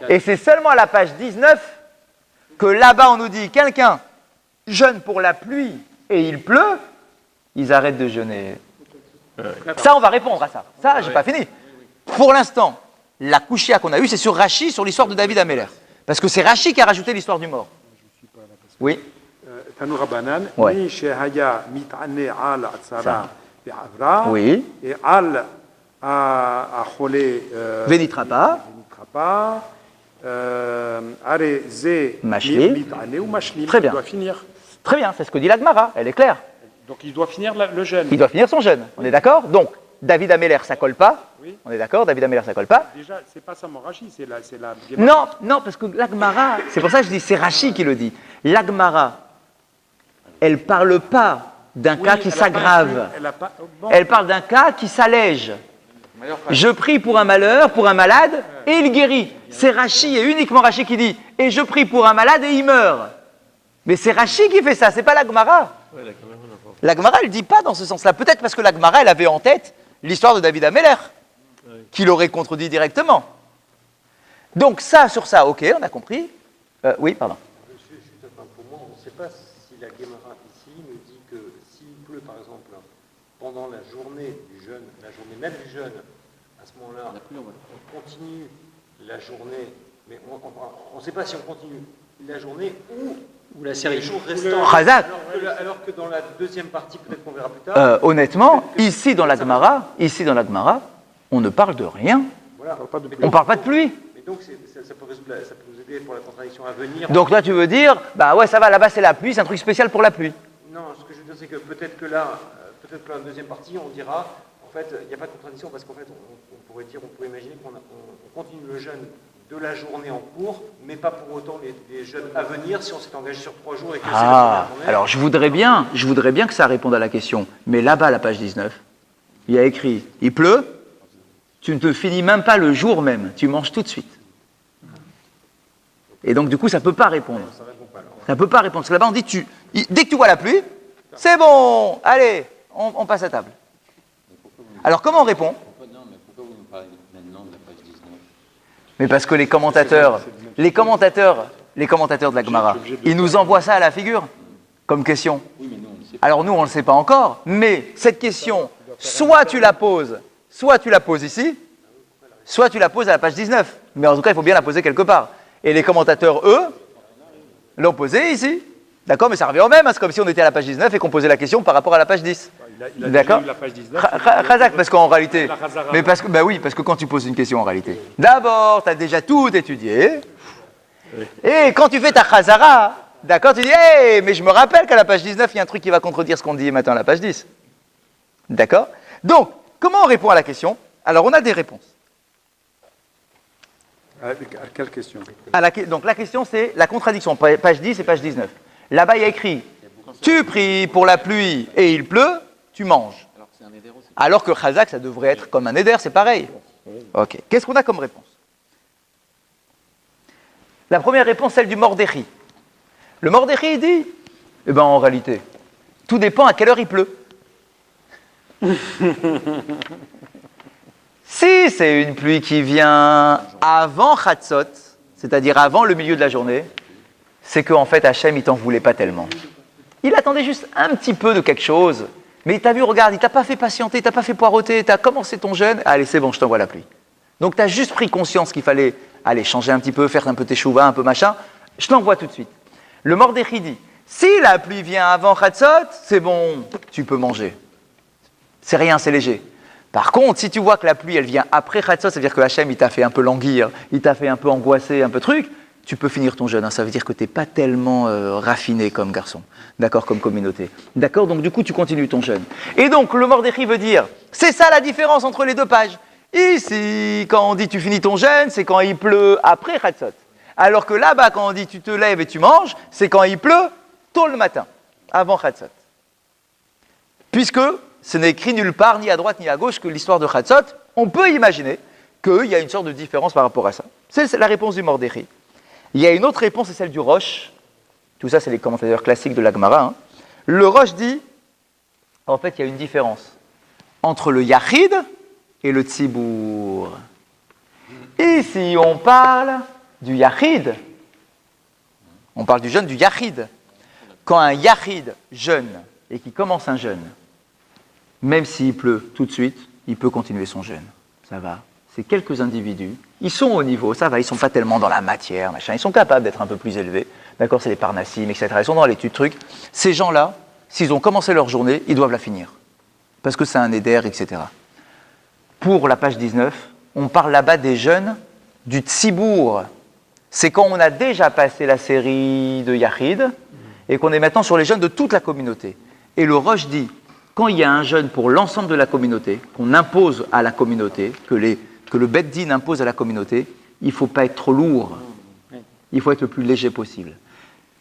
Et c'est seulement à la page 19 que là-bas on nous dit, quelqu'un jeûne pour la pluie et il pleut, ils arrêtent de jeûner. Ça, on va répondre à ça. Ça, j'ai pas fini. Pour l'instant, la kushia qu'on a eue, c'est sur Rashi, sur l'histoire de David Ameller. Parce que c'est Rashi qui a rajouté l'histoire du mort. Oui. Tanoura Banan, Ouais. Shehaya mit'ane al atzara be'avra, Oui. et al acholé Vénitrapa. Areze Mashlim. mit'ane ou mashlim. Très bien. Il doit finir. Très bien, c'est ce que dit la Gemara, elle est claire. Donc il doit finir le jeûne. Il doit finir son jeûne, on est d'accord? Donc, David Ameller, ça colle pas. Oui. On est d'accord, David Ameller, ça colle pas. Déjà, c'est pas seulement Rashi, c'est la. Non, parce que l'Agmara, c'est pour ça que je dis, c'est Rashi qui le dit. L'Agmara, elle parle pas d'un cas qui s'aggrave. Elle parle d'un cas qui s'allège. Je prie pour un malheur, pour un malade, et il guérit. C'est Rashi, et uniquement Rashi qui dit, et je prie pour un malade et il meurt. Mais c'est Rashi qui fait ça, c'est pas l'Agmara. L'Agmara, elle ne dit pas dans ce sens-là. Peut-être parce que l'Agmara, elle avait en tête l'histoire de David Ameller, qui l'aurait contredit directement. Donc ça, sur ça, ok, on a compris. Oui, pardon. Pour moi, on ne sait pas si la Gemara ici nous dit que s'il pleut, par exemple, pendant la journée du jeûne, la journée même du jeûne, à ce moment-là, on continue la journée, mais on ne sait pas si on continue la journée ou la série. Les jours restants. Alors que dans la deuxième partie, peut-être qu'on verra plus tard. Honnêtement, ici dans la Gemara, on ne parle de rien. Voilà. On ne parle pas de pluie. Mais donc ça peut nous aider pour la contradiction à venir. Donc là, tu veux dire, bah ouais, ça va, là-bas c'est la pluie, c'est un truc spécial pour la pluie. Non, ce que je veux dire, c'est que peut-être que là, dans la deuxième partie, on dira, en fait, il n'y a pas de contradiction parce qu'en fait, on pourrait imaginer qu'on continue le jeûne de la journée en cours, mais pas pour autant les jeûnes à venir si on s'est engagé sur 3 jours et que c'est la première journée. Alors je voudrais bien que ça réponde à la question, mais là-bas, à la page 19, il y a écrit, il pleut, tu ne te finis même pas le jour même, tu manges tout de suite. Et donc du coup, ça ne peut pas répondre. Ça ne peut pas répondre, parce que là-bas, on dit, dès que tu vois la pluie, c'est bon, allez, on passe à table. Alors comment on répond? Non, mais pourquoi vous nous parlez maintenant de la page 19? Mais parce que les commentateurs de la Gemara, ils nous envoient ça à la figure, comme question. Oui, mais nous, on ne sait pas. Alors nous, on ne le sait pas encore, mais cette question, soit tu la poses ici, soit tu la poses à la page 19. Mais en tout cas, il faut bien la poser quelque part. Et les commentateurs, eux, l'ont posée ici. D'accord? Mais ça revient au même, hein. C'est comme si on était à la page 19 et qu'on posait la question par rapport à la page 10. Il a D'accord? déjà eu la page 19. Razak, parce qu'en réalité... La Khazara. Mais parce que, bah oui, parce que quand tu poses une question en réalité, d'abord, tu as déjà tout étudié, et quand tu fais ta Khazara, d'accord, tu dis, hey, mais je me rappelle qu'à la page 19, il y a un truc qui va contredire ce qu'on dit maintenant à la page 10. D'accord? Donc, comment on répond à la question? Alors, on a des réponses. À quelle question? Donc, la question, c'est la contradiction, page 10 et page 19. Là-bas, il y a écrit, tu pries pour la pluie et il pleut, tu manges. Alors que c'est un éder aussi. Alors que Khazak, ça devrait être comme un éder, c'est pareil. Ok. Qu'est-ce qu'on a comme réponse? La première réponse, celle du Mordéchi. Le Mordéchi, il dit, eh bien, en réalité, tout dépend à quelle heure il pleut. Si c'est une pluie qui vient avant Chatzot, c'est-à-dire avant le milieu de la journée, c'est qu'en fait, Hachem, il t'en voulait pas tellement. Il attendait juste un petit peu de quelque chose, mais il t'a vu, regarde, il t'a pas fait patienter, il t'a pas fait poireauter, tu as commencé ton jeûne, allez, c'est bon, je t'envoie la pluie. Donc, tu as juste pris conscience qu'il fallait, aller changer un petit peu, faire un peu tes chouvas, un peu machin, je t'envoie tout de suite. Le Mordéchi dit, si la pluie vient avant Chatzot, c'est bon, tu peux manger. C'est rien, c'est léger. Par contre, si tu vois que la pluie, elle vient après Chatzot, c'est-à-dire que Hachem, il t'a fait un peu languir, il t'a fait un peu angoisser, un peu truc, tu peux finir ton jeûne. Hein. Ça veut dire que tu n'es pas tellement raffiné comme garçon, d'accord, comme communauté. D'accord, donc du coup, tu continues ton jeûne. Et donc, le Mordéchi veut dire, c'est ça la différence entre les deux pages. Ici, quand on dit tu finis ton jeûne, c'est quand il pleut après Chatzot. Alors que là-bas, quand on dit tu te lèves et tu manges, c'est quand il pleut tôt le matin, avant Chatzot. Puisque ce n'est écrit nulle part, ni à droite ni à gauche, que l'histoire de Chatzot, on peut imaginer qu'il y a une sorte de différence par rapport à ça. C'est la réponse du Mordéchi. Il y a une autre réponse, c'est celle du Rosh. Tout ça, c'est les commentateurs classiques de la Gemara. Hein. Le Rosh dit, en fait, il y a une différence entre le Yachid et le Tzibour. Ici, on parle du Yachid. On parle du jeûne du Yachid. Quand un Yachid jeûne et qui commence un jeûne, même s'il pleut tout de suite, il peut continuer son jeûne. Ça va. C'est quelques individus. Ils sont au niveau, ça va, ils ne sont pas tellement dans la matière, machin. Ils sont capables d'être un peu plus élevés. D'accord, c'est les parnassim, etc. Ils sont dans l'étude, truc. Ces gens-là, s'ils ont commencé leur journée, ils doivent la finir. Parce que c'est un éder, etc. Pour la page 19, on parle là-bas des jeûnes du Tzibour. C'est quand on a déjà passé la série de Yachid et qu'on est maintenant sur les jeûnes de toute la communauté. Et le Rosh dit, quand il y a un jeûne pour l'ensemble de la communauté, qu'on impose à la communauté, que le Bet Din impose à la communauté, il ne faut pas être trop lourd. Il faut être le plus léger possible.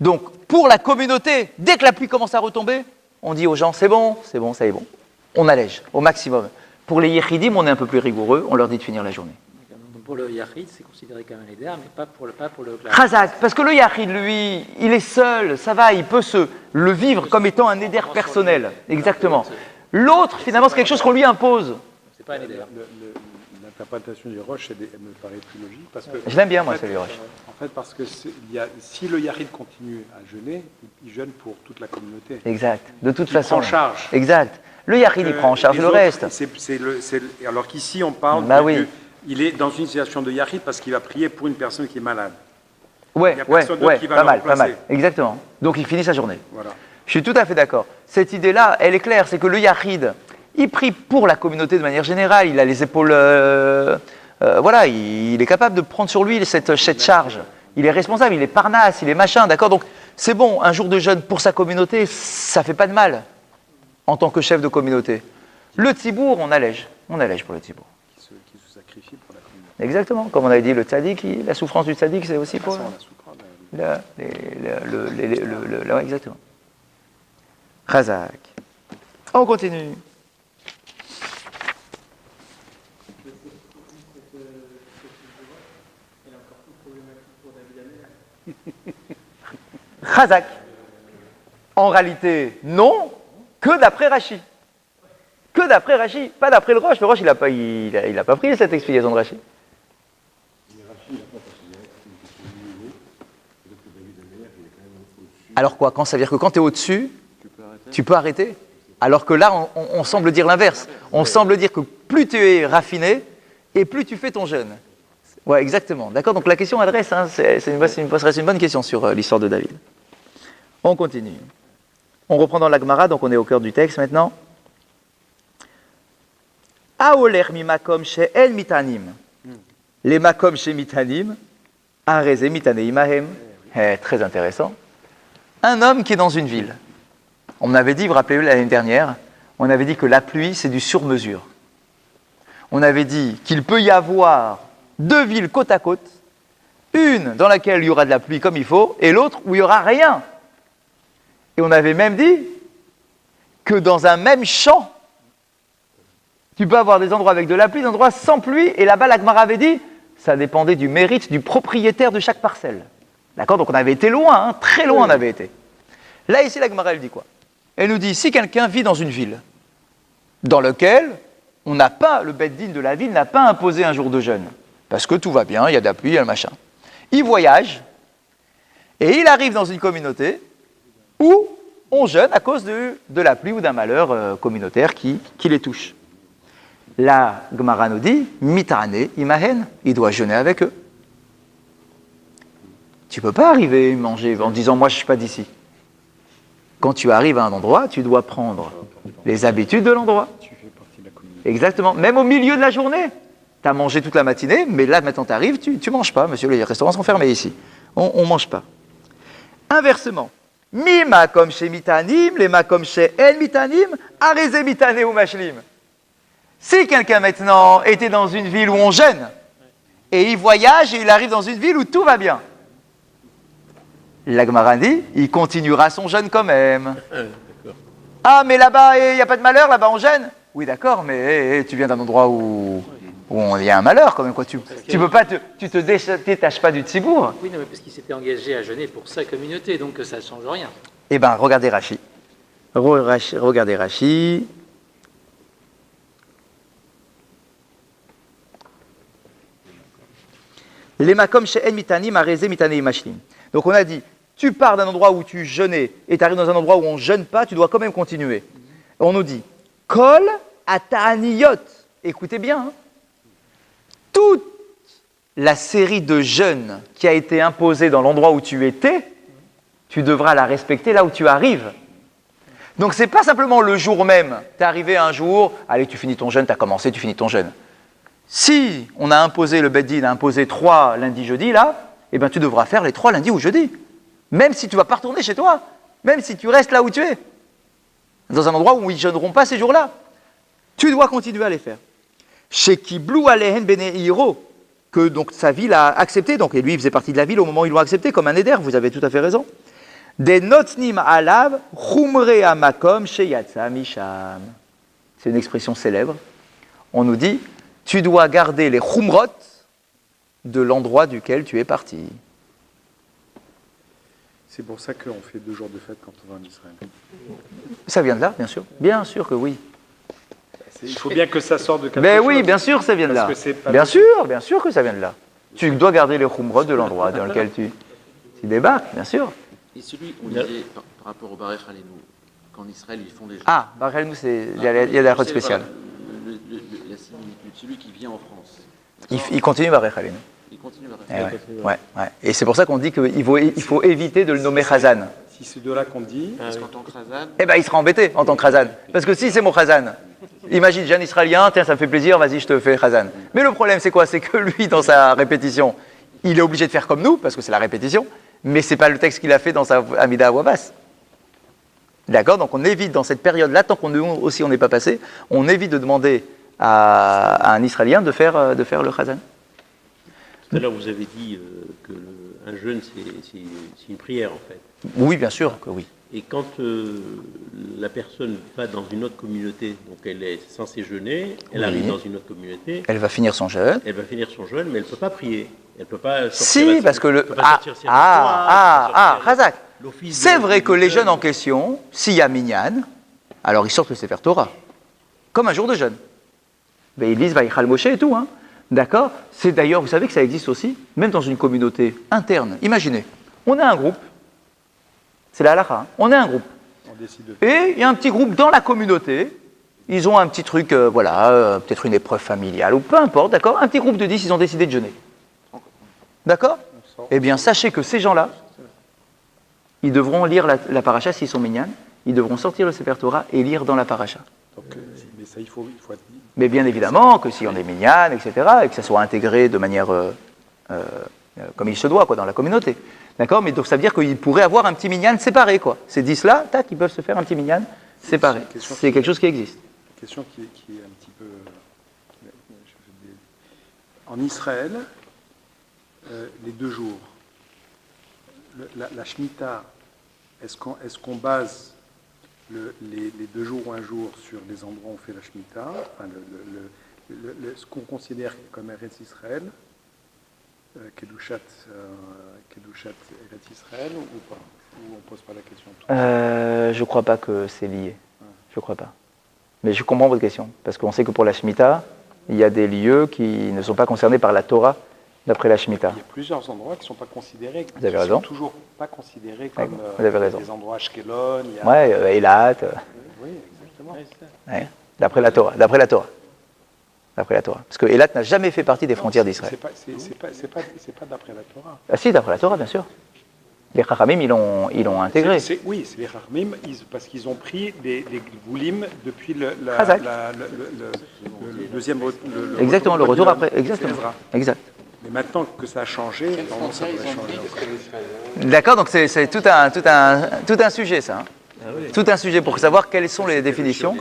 Donc, pour la communauté, dès que la pluie commence à retomber, on dit aux gens, c'est bon, ça y est bon. On allège au maximum. Pour les Yechidim, on est un peu plus rigoureux, on leur dit de finir la journée. Donc pour le Yachid, c'est considéré comme un éder, mais pas pour le Chazak, parce que le Yachid, lui, il est seul, ça va, il peut le vivre comme étant un éder personnel. Exactement. L'autre, finalement, c'est quelque chose qu'on lui impose. C'est pas un éder. L'interprétation du Rosh, elle me paraît plus logique. Parce que, je l'aime bien, moi, celui du Rosh. En fait, parce que si le Yachid continue à jeûner, il jeûne pour toute la communauté. Exact. De toute façon. Il prend en charge. Exact. Le Yachid, il prend en charge le reste. Alors qu'ici, on parle il est dans une situation de Yachid parce qu'il va prier pour une personne qui est malade. Ouais, pas mal. Exactement. Donc il finit sa journée. Voilà. Je suis tout à fait d'accord. Cette idée-là, elle est claire, c'est que le Yachid, il prie pour la communauté de manière générale, il a les épaules... voilà, il est capable de prendre sur lui cette charge. Il est responsable, il est parnasse, il est machin, d'accord? Donc c'est bon, un jour de jeûne pour sa communauté, ça fait pas de mal en tant que chef de communauté. Le Tzibour, on allège pour le Tzibour. Qui se sacrifie pour la communauté. Exactement, comme on avait dit, le tzaddik, la souffrance du tzaddik, c'est aussi pour... exactement. Razak. On continue. Razak. En réalité, non, que d'après Rashi. Que d'après Rashi, pas d'après le Roche. Le Roche, il n'a pas pris cette explication de Rashi. Alors quoi? Ça veut dire que quand tu es au-dessus, tu peux arrêter. Alors que là, on semble dire l'inverse. On semble dire que plus tu es raffiné, et plus tu fais ton jeûne. Ouais, exactement. D'accord. Donc la question adresse, hein, c'est une bonne question sur l'histoire de David. On continue. On reprend dans la Gemara, donc on est au cœur du texte maintenant. Aoler mi makom she el mitanim. Les makom she mitanim, areze mitaneim ahem. Très intéressant. Un homme qui est dans une ville. On avait dit, vous rappelez-vous l'année dernière, on avait dit que la pluie, c'est du sur-mesure. On avait dit qu'il peut y avoir 2 villes côte à côte, une dans laquelle il y aura de la pluie comme il faut, et l'autre où il n'y aura rien. Et on avait même dit que dans un même champ, tu peux avoir des endroits avec de la pluie, des endroits sans pluie, et là-bas, la Gemara avait dit, ça dépendait du mérite du propriétaire de chaque parcelle. D'accord? Donc on avait été loin, hein, très loin on avait été. Là, ici, la Gemara, elle dit quoi? Elle nous dit, si quelqu'un vit dans une ville dans laquelle on n'a pas, le Beth Din de la ville n'a pas imposé un jour de jeûne, parce que tout va bien, il y a de la pluie, il y a le machin. Il voyage, et il arrive dans une communauté où on jeûne à cause de la pluie ou d'un malheur communautaire qui les touche. La Gemara nous dit, mitane imahen, il doit jeûner avec eux. Tu ne peux pas arriver manger en disant, moi je ne suis pas d'ici. Quand tu arrives à un endroit, tu dois prendre les habitudes de l'endroit. Tu fais partie de la communauté. Exactement. Même au milieu de la journée. Tu as mangé toute la matinée, mais là, maintenant, tu arrives, tu ne manges pas. Monsieur, les restaurants sont fermés ici. On ne mange pas. Inversement. Mi makom chez mitanim, les makom chez el mitanim, areze mitane ou mashlim. Si quelqu'un maintenant était dans une ville où on jeûne, et il voyage et il arrive dans une ville où tout va bien, la Gemara dit, il continuera son jeûne quand même. Ah, mais là-bas, il n'y a pas de malheur, là-bas on jeûne. Oui, d'accord, mais tu viens d'un endroit où il y a un malheur quand même. Quoi. Tu te détaches pas du tzibour. Oui, non, mais parce qu'il s'était engagé à jeûner pour sa communauté, donc ça ne change rien. Eh bien, regardez Rashi. Regardez Rashi. Les makom she'en mitanim, areze mitaneim mashlim. Donc on a dit, tu pars d'un endroit où tu jeûnais et tu arrives dans un endroit où on ne jeûne pas, tu dois quand même continuer. On nous dit, kol ata'aniyot. Écoutez bien, hein. Toute la série de jeûnes qui a été imposée dans l'endroit où tu étais, tu devras la respecter là où tu arrives. Donc c'est pas simplement le jour même, tu es arrivé un jour, allez tu finis ton jeûne, tu as commencé, tu finis ton jeûne. Si on a imposé, le Beth Din a imposé 3 lundis, jeudi, là, eh bien, tu devras faire les 3 lundis ou jeudi. Même si tu ne vas pas retourner chez toi. Même si tu restes là où tu es. Dans un endroit où ils ne jeûneront pas ces jours-là. Tu dois continuer à les faire. Chez Kiblou Alehen Bene Hiro, que donc sa ville a accepté, donc, et lui il faisait partie de la ville au moment où ils l'ont accepté, comme un éder, vous avez tout à fait raison. Des notnim alav chumre amakom sheyatsa misham. C'est une expression célèbre. On nous dit, tu dois garder les chumrot de l'endroit duquel tu es parti. C'est pour ça qu'on fait 2 jours de fête quand on va en Israël. Ça vient de là, bien sûr. Bien sûr que oui. Il faut bien que ça sorte de quelque chose. Mais oui, bien sûr, ça vient de là. Bien sûr que ça vient de là. Tu dois garder les chumrot de l'endroit dans lequel tu débarques, bien sûr. Et celui, on disait, par rapport au Barech Aleinu, qu'en Israël, ils font des... Ah, Barech Aleinu, il y a la route spéciale. La similitude, celui qui vient en France. Il continue Barech Aleinu. Il continue Barech Aleinu. Ouais. Et c'est pour ça qu'on dit qu'il faut éviter de le nommer Chazan. Si c'est de là qu'on dit... Parce qu'en tant que Chazan... Eh bien, il sera embêté en tant que Chazan. Parce que si c'est mon Chazan, imagine, j'ai un Israélien, tiens, ça me fait plaisir, vas-y, je te fais Chazan. Mais le problème, c'est quoi? C'est que lui, dans sa répétition, il est obligé de faire comme nous, parce que c'est la répétition, mais ce n'est pas le texte qu'il a fait dans sa Amida à voix basse. D'accord? Donc on évite dans cette période-là, tant qu'on aussi on n'est pas passé, on évite de demander à un Israélien de faire le Chazan. Tout à l'heure, vous avez dit qu'un jeûne, c'est une prière, en fait. Oui, bien sûr que oui. Et quand la personne va dans une autre communauté, donc elle est censée jeûner, elle arrive dans une autre communauté... Elle va finir son jeûne. Elle va finir son jeûne, mais elle ne peut pas prier. Elle ne peut pas sortir... Si, parce que le... Razak. C'est vrai que les jeunes en question, s'il y a Minyan, alors ils sortent le Sefer Torah. comme un jour de jeûne. Mais ils lisent Vaïchal Moshe et tout, hein. D'accord? C'est d'ailleurs, vous savez que ça existe aussi, même dans une communauté interne. Imaginez, on a un groupe, c'est la halakha, hein. On a un groupe. Et il y a un petit groupe dans la communauté, ils ont un petit truc, peut-être une épreuve familiale, ou peu importe, d'accord? Un petit groupe de 10, ils ont décidé de jeûner. D'accord? Eh bien, sachez que ces gens-là, ils devront lire la paracha s'ils sont minyanes, ils devront sortir le Sefer Torah et lire dans la paracha. Donc, mais ça, il faut être... Mais bien évidemment que si on est minyan, etc., et que ça soit intégré de manière comme il se doit, quoi, dans la communauté. D'accord? Mais donc ça veut dire qu'il pourrait avoir un petit minyan séparé, quoi. Ces 10-là, tac, ils peuvent se faire un petit minyan séparé. C'est quelque chose qui existe. Une question qui est un petit peu... En Israël, les 2 jours, la Shemitah, est-ce qu'on base les 2 jours ou un jour sur les endroits où on fait la Shemitah, enfin ce qu'on considère comme Eretz Israël, Kedushat Eretz Israël, ou pas? Ou on ne pose pas la question? Je ne crois pas que c'est lié. Je ne crois pas. Mais je comprends votre question, parce qu'on sait que pour la Shemitah, il y a des lieux qui ne sont pas concernés par la Torah d'après la Shemitah. Il y a plusieurs endroits qui ne sont pas considérés, vous avez raison. Sont toujours pas considérés comme vous avez raison. des endroits Ashkelon. Ouais, Eilat. Oui, exactement. Ouais, d'après la Torah. D'après la Torah. Parce que Eilat n'a jamais fait partie des frontières d'Israël. C'est pas d'après la Torah. Ah si, d'après la Torah, bien sûr. Les Chachamim, ils l'ont intégré. Oui, c'est les Chachamim, parce qu'ils ont pris des Goulim depuis le deuxième... Exactement, le retour après. Exactement. Exact. Mais maintenant que ça a changé, ça pourrait changer. D'accord, donc c'est tout un sujet, ça. Hein. Tout un sujet pour savoir quelles sont les définitions.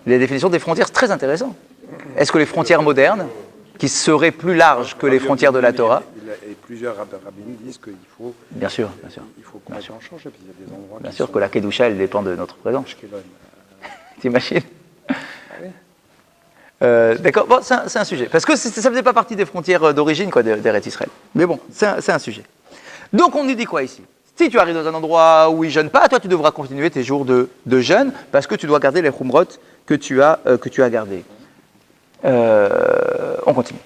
Les définitions des frontières, c'est très intéressant. Est-ce que les frontières modernes, qui seraient plus larges que les frontières de la Torah... Et plusieurs rabbins disent qu'il faut... Bien sûr. Il faut complètement changer, puis il y a des endroits... Bien sûr que la Kedusha, elle dépend de notre présence. T'imagines? D'accord, bon, c'est un sujet. Parce que ça ne faisait pas partie des frontières d'origine d'Eretz Israël. Mais bon, c'est un sujet. Donc on nous dit quoi ici? Si tu arrives dans un endroit où ils ne jeûnent pas, toi tu devras continuer tes jours de jeûne parce que tu dois garder les khumrot que tu as gardés. On continue.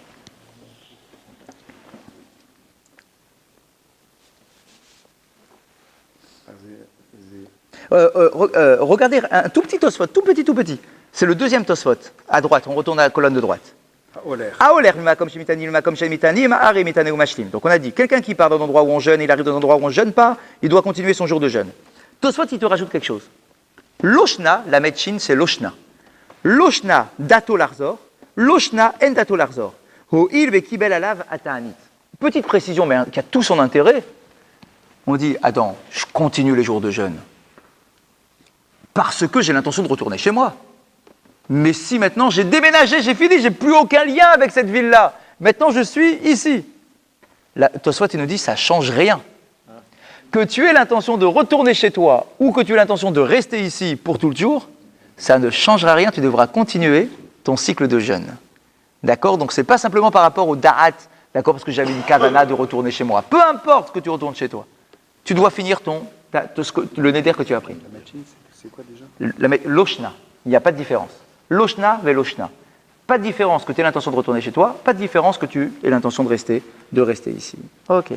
Regardez un tout petit Tosfot, tout petit. C'est le deuxième Tosfot, à droite. On retourne à la colonne de droite. Aoler, donc on a dit, quelqu'un qui part d'un endroit où on jeûne, il arrive dans un endroit où on ne jeûne pas, il doit continuer son jour de jeûne. Tosfot, il te rajoute quelque chose. Loshna, la médecine, c'est Loshna. Loshna, dato larzor. Loshna, en dato larzor. Ho'il vekibel alav ata'anit. Petite précision, mais qui a tout son intérêt. On dit, attends, je continue les jours de jeûne. Parce que j'ai l'intention de retourner chez moi. Mais si maintenant j'ai déménagé, j'ai fini, j'ai plus aucun lien avec cette ville-là. Maintenant je suis ici. Tosfot, il nous dit, ça ne change rien. Que tu aies l'intention de retourner chez toi ou que tu aies l'intention de rester ici pour tout le jour, ça ne changera rien, tu devras continuer ton cycle de jeûne. D'accord? Donc ce n'est pas simplement par rapport au da'at, d'accord, parce que j'avais une kavana de retourner chez moi. Peu importe que tu retournes chez toi. Tu dois finir le neder que tu as pris. La médecine, c'est quoi déjà? L'oshna, il n'y a pas de différence. L'oshna ve l'oshna. Pas de différence que tu aies l'intention de retourner chez toi, pas de différence que tu aies l'intention de rester ici. Ok.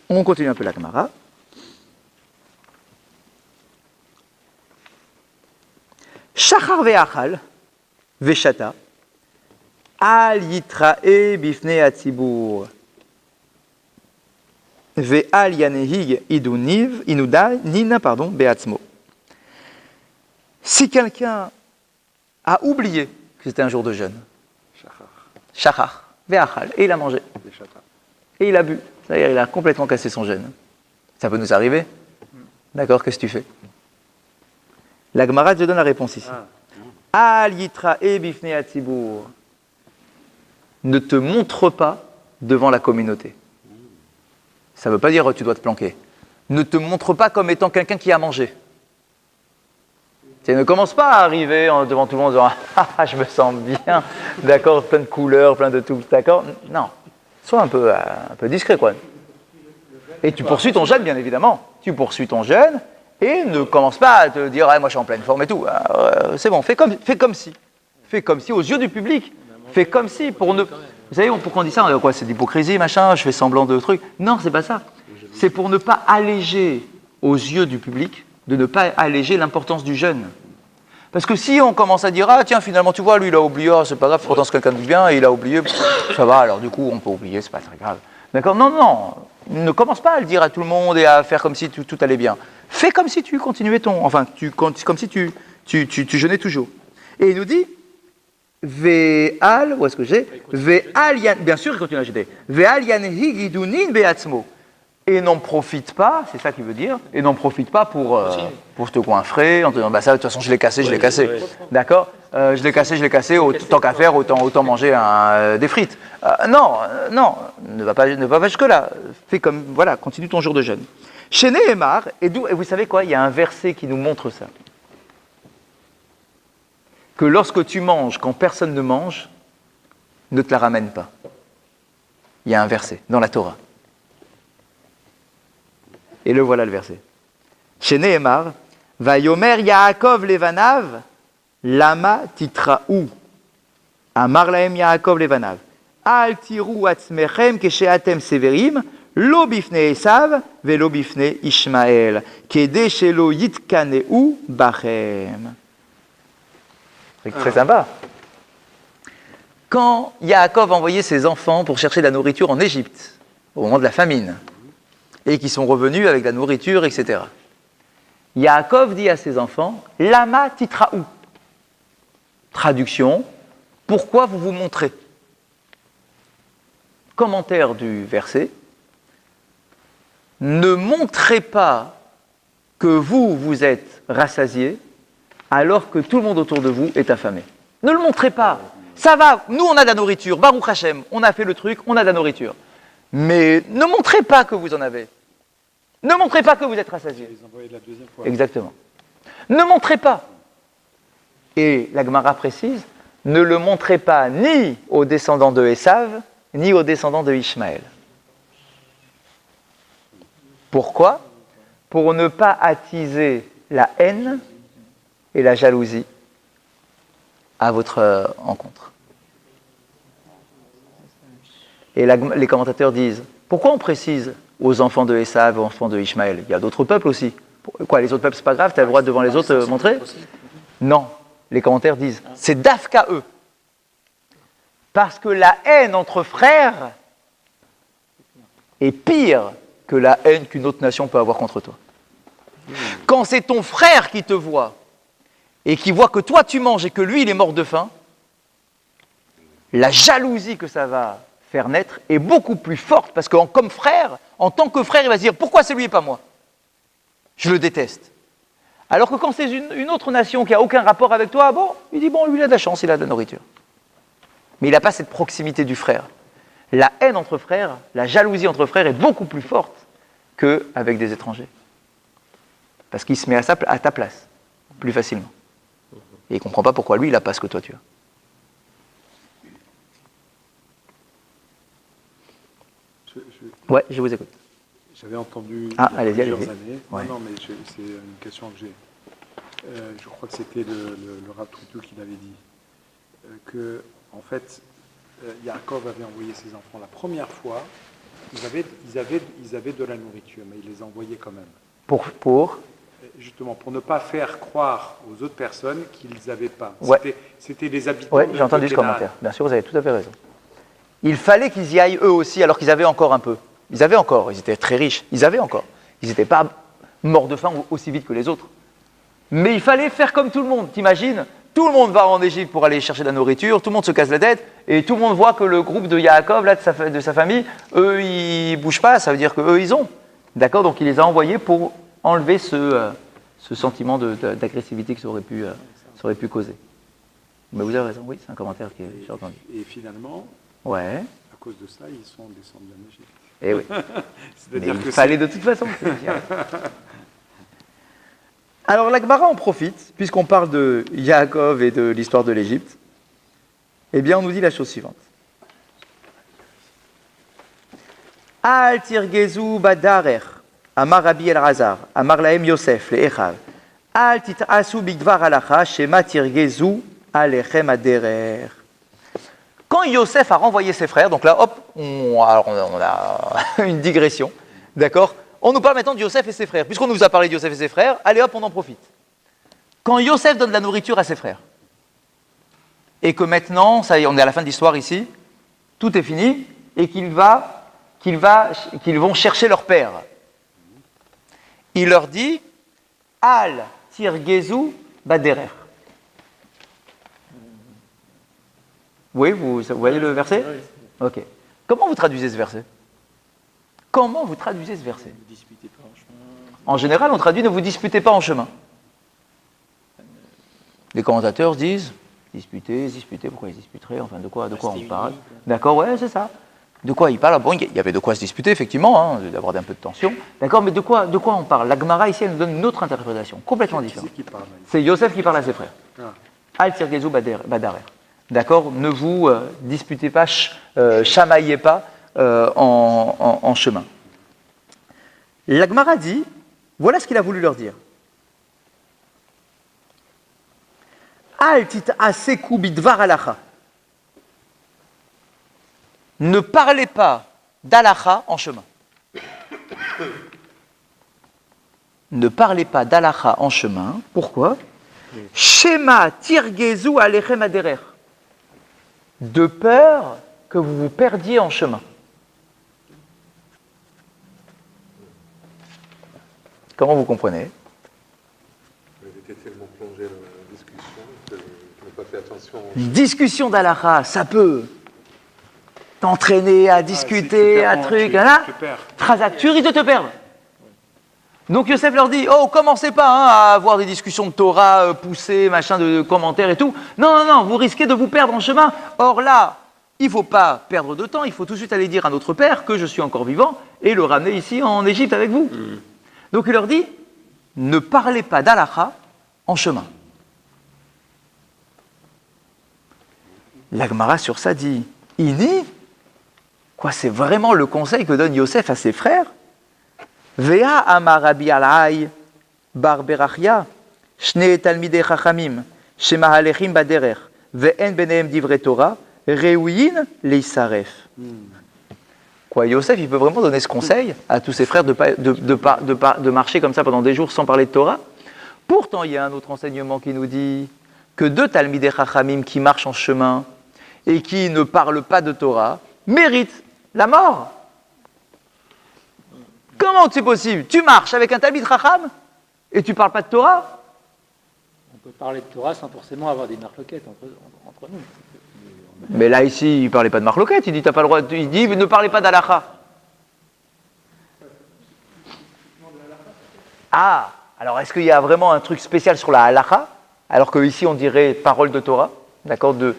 On continue un peu la Gemara. Shachar ve'achal ve'shata al yitra'e bifnei hatzibur ve'al yanehig inina be'atzmo. Si quelqu'un a oublié que c'était un jour de jeûne, shachar ve'achal, et il a mangé, et il a bu, c'est-à-dire il a complètement cassé son jeûne. Ça peut nous arriver. D'accord, qu'est-ce que tu fais? La Gemara te donne la réponse ici. Al yitra'e bifnei hatzibur. Ne te montre pas devant la communauté. Ça ne veut pas dire tu dois te planquer. Ne te montre pas comme étant quelqu'un qui a mangé. Ne commence pas à arriver devant tout le monde en disant « Ah, je me sens bien, d'accord, plein de couleurs, plein de tout, d'accord ?» Non, sois un peu discret, quoi. Et tu poursuis ton jeûne, bien évidemment. Tu poursuis ton jeûne, Et ne commence pas à te dire, ah, moi je suis en pleine forme et tout. C'est bon, fais comme si. Fais comme si, aux yeux du public. Fais comme si, pour ne... Vous savez, pourquoi on dit ça? Quoi, c'est de l'hypocrisie, machin, je fais semblant de trucs. Non, c'est pas ça. C'est pour ne pas alléger aux yeux du public, de ne pas alléger l'importance du jeûne. Parce que si on commence à dire, ah tiens, finalement, tu vois, lui, il a oublié, c'est pas grave, pourtant c'est quelqu'un de bien, et il a oublié, ça va, alors du coup, on peut oublier, c'est pas très grave. D'accord? Non, ne commence pas à le dire à tout le monde et à faire comme si tout allait bien. Fais comme si tu continuais comme si tu jeûnais toujours. Et il nous dit, Ve'al, où est-ce que j'ai? Ve'al yan, bien sûr, il continue à jeûner. Ve'al yanhi gidunin be'atzmo. Et n'en profite pas, c'est ça qu'il veut dire, et n'en profite pas pour te goinfrer, en te disant, bah ça, de toute façon, je l'ai cassé. D'accord? Je l'ai cassé, tant qu'à faire, autant manger des frites. Non, ne va pas jusque-là. Fais comme, voilà, continue ton jour de jeûne. Chez Nehemar, et vous savez quoi, il y a un verset qui nous montre ça. Que lorsque tu manges, quand personne ne mange, ne te la ramène pas. Il y a un verset dans la Torah. Et le voilà le verset. Chez Nehemar, Vayomer Yaakov levanav, lama titraou. Amar lahem Yaakov levanav. Al tiru atzmechem kesheatem severim, lo bifne Esav, velo bifne Ishmael, kede shelo yitkaneu bachem. C'est très sympa. Quand Yaakov envoyait ses enfants pour chercher de la nourriture en Égypte, au moment de la famine, et qui sont revenus avec la nourriture, etc. Yaakov dit à ses enfants, Lama titraou. Traduction, pourquoi vous vous montrez? Commentaire du verset, ne montrez pas que vous êtes rassasiés alors que tout le monde autour de vous est affamé. Ne le montrez pas. Ça va, nous on a de la nourriture, Baruch Hashem, on a fait le truc, on a de la nourriture. Mais ne montrez pas que vous en avez. Ne montrez pas que vous êtes rassasiés. Exactement. Ne montrez pas. Et la Gemara précise, ne le montrez pas ni aux descendants de Esav, ni aux descendants de Ishmaël. Pourquoi? Pour ne pas attiser la haine et la jalousie à votre encontre. Et les commentateurs disent, pourquoi on précise aux enfants de Esav, aux enfants de Ishmaël? Il y a d'autres peuples aussi. Quoi, les autres peuples, c'est pas grave, tu as le droit devant les autres de montrer? Non, les commentaires disent, c'est d'Afka eux. Parce que la haine entre frères est pire que la haine qu'une autre nation peut avoir contre toi. Quand c'est ton frère qui te voit, et qui voit que toi tu manges et que lui il est mort de faim, la jalousie que ça va faire naître est beaucoup plus forte, parce que comme frère, en tant que frère, il va se dire, pourquoi c'est lui et pas moi? Je le déteste. Alors que quand c'est une autre nation qui n'a aucun rapport avec toi, bon, il dit, bon, lui il a de la chance, il a de la nourriture. Mais il n'a pas cette proximité du frère. La haine entre frères, la jalousie entre frères est beaucoup plus forte qu'avec des étrangers. Parce qu'il se met à ta place, plus facilement. Et il ne comprend pas pourquoi lui, il n'a pas ce que toi tu as. Ouais, je vous écoute. J'avais entendu plusieurs années. Ouais. Non, mais c'est une question que j'ai. Je crois que c'était le Rav Troutou qui l'avait dit. Que, en fait, Yaakov avait envoyé ses enfants la première fois. Ils avaient de la nourriture, mais il les envoyait quand même. Pour Justement, pour ne pas faire croire aux autres personnes qu'ils n'avaient pas. Ouais. C'était les habitants. Oui, j'ai entendu ce commentaire. Bien sûr, vous avez tout à fait raison. Il fallait qu'ils y aillent eux aussi, alors qu'ils avaient encore un peu. Ils étaient très riches, ils n'étaient pas morts de faim aussi vite que les autres. Mais il fallait faire comme tout le monde, t'imagines? Tout le monde va en Égypte pour aller chercher de la nourriture, tout le monde se casse la tête, et tout le monde voit que le groupe de Yaakov, là, de sa famille, eux, ils ne bougent pas, ça veut dire qu'eux, ils ont. D'accord? Donc il les a envoyés pour enlever ce sentiment d'agressivité que ça aurait pu causer. Mais vous avez raison, oui, c'est un commentaire que j'ai entendu. Et finalement, ouais. À cause de ça, ils sont descendus en Égypte. Eh oui. Mais il fallait de toute façon. Alors la Gemara en profite, puisqu'on parle de Yaakov et de l'histoire de l'Égypte. Eh bien, on nous dit la chose suivante. Al tirgezu badarer, Amar Rabbi Elazar, Amar Lahem Yosef, le Echav, Al tit'asu bigdvar halacha, shema tirgezu alechem aderer. Quand Yosef a renvoyé ses frères, donc là, hop, on a une digression, d'accord? On nous parle maintenant de Yosef et ses frères. Puisqu'on nous a parlé de Yosef et ses frères, allez hop, on en profite. Quand Yosef donne de la nourriture à ses frères, et que maintenant, ça y est, on est à la fin de l'histoire ici, tout est fini, et qu'ils vont chercher leur père. Il leur dit, Al tirgezu baderer. Oui, vous voyez le verset? Ok. Comment vous traduisez ce verset? Comment vous traduisez ce verset? Ne vous disputez pas en chemin. En général, on traduit ne vous disputez pas en chemin. Les commentateurs disent disputer, pourquoi ils disputeraient? Enfin, de quoi on parle? D'accord, ouais, c'est ça. De quoi il parle? Bon, il y avait de quoi se disputer, effectivement, hein, d'avoir un peu de tension. D'accord, mais de quoi on parle? La Gemara, ici, elle nous donne une autre interprétation, complètement différente. C'est Yosef qui parle à ses frères. Al tirgezu badarer. D'accord, ne vous disputez pas, chamaillez pas en chemin. La Gemara dit, voilà ce qu'il a voulu leur dire. Al tit'aseku bidvar halacha. Ne parlez pas d'Alacha en chemin. Ne parlez pas d'Alacha en chemin. Pourquoi? Shema tirgezu alechem aderer. De peur que vous vous perdiez en chemin. Comment vous comprenez? Vous avez été tellement plongé dans la discussion que je n'ai pas fait attention. Discussion d'Alacha, ça peut t'entraîner à discuter, à truc, là, tu risques de te perdre. Donc Yosef leur dit, oh, commencez pas à avoir des discussions de Torah poussées, machin, de commentaires et tout. Non, vous risquez de vous perdre en chemin. Or là, il ne faut pas perdre de temps, il faut tout de suite aller dire à notre père que je suis encore vivant et le ramener ici en Égypte avec vous. Donc il leur dit, ne parlez pas d'Alacha en chemin. La Gemara sur ça dit, Ini, quoi, c'est vraiment le conseil que donne Yosef à ses frères? Vea amar Rabbi Alai bar Berachia, shne talmidei chachamim, shemahalechim baderer, ve'en benehem divrei Torah, reuyin leisaref. Quoi, Yosef, il peut vraiment donner ce conseil à tous ses frères de marcher comme ça pendant des jours sans parler de Torah? Pourtant, il y a un autre enseignement qui nous dit que deux talmidei chachamim qui marchent en chemin et qui ne parlent pas de Torah méritent la mort. Comment c'est possible? Tu marches avec un talmid chacham et tu ne parles pas de Torah? On peut parler de Torah sans forcément avoir des marloquettes entre nous. Mais là, ici, il ne parlait pas de marloquette, il dit, t'as pas le droit, il dit, ne parlez pas d'Alacha. Ah, alors est-ce qu'il y a vraiment un truc spécial sur la Halacha, alors qu'ici, on dirait parole de Torah, d'accord, de...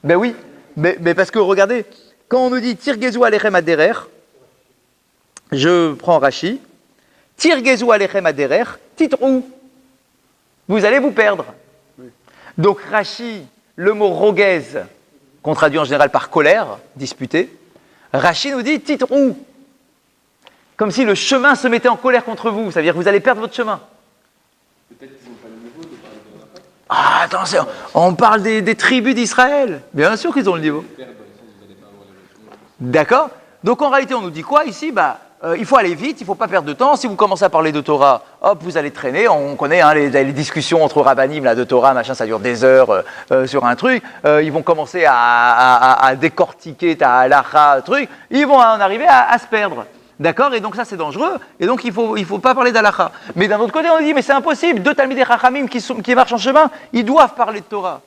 Ben oui, mais parce que regardez, quand on nous dit Tirgezu alechem aderer, je prends Rashi, Tirgezu alechem aderer, titrou, vous allez vous perdre. Oui. Donc Rashi, le mot rogez, qu'on traduit en général par colère, disputé, Rashi nous dit titrou, comme si le chemin se mettait en colère contre vous, ça veut dire que vous allez perdre votre chemin. Peut-être qu'ils n'ont pas le niveau de parler de la part. Ah, attention, on parle des tribus d'Israël. Bien sûr qu'ils ont le niveau. D'accord? Donc en réalité, on nous dit quoi ici? Il faut aller vite, il ne faut pas perdre de temps. Si vous commencez à parler de Torah, hop, vous allez traîner. On connaît les discussions entre rabbanim là, de Torah, machin, ça dure des heures sur un truc. Ils vont commencer à décortiquer ta halacha, truc. Ils vont en arriver à se perdre. D'accord? Et donc ça, c'est dangereux. Et donc, il faut pas parler d'Alacha. Mais d'un autre côté, on dit, mais c'est impossible. Deux talmidei chachamim qui marchent en chemin, ils doivent parler de Torah.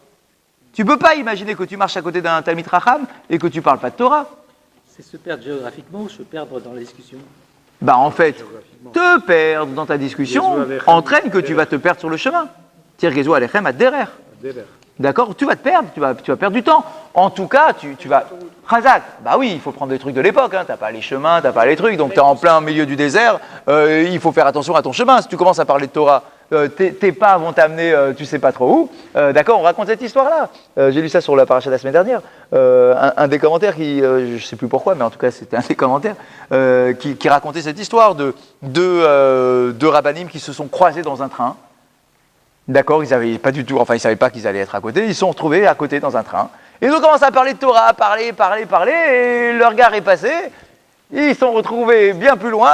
Tu peux pas imaginer que tu marches à côté d'un talmid chacham et que tu parles pas de Torah. C'est se perdre géographiquement ou se perdre dans la discussion? En fait, te perdre dans ta discussion entraîne que tu vas te perdre sur le chemin. Tirgezu alechem aderer. D'accord? Tu vas te perdre, tu vas perdre du temps. En tout cas, tu vas... Chazak, oui, il faut prendre des trucs de l'époque, hein. T'as pas les chemins, t'as pas les trucs, donc t'es en plein milieu du désert, il faut faire attention à ton chemin. Si tu commences à parler de Torah, tes pas vont t'amener tu sais pas trop où. D'accord, on raconte cette histoire-là. J'ai lu ça sur la paracha de la semaine dernière. Un des commentaires qui, je sais plus pourquoi, mais en tout cas c'était un des commentaires, qui racontait cette histoire de deux rabbinim qui se sont croisés dans un train. D'accord, ils savaient pas qu'ils allaient être à côté, ils se sont retrouvés à côté dans un train. Ils ont commencé à parler de Torah, parler, et leur gare est passé. Ils se sont retrouvés bien plus loin.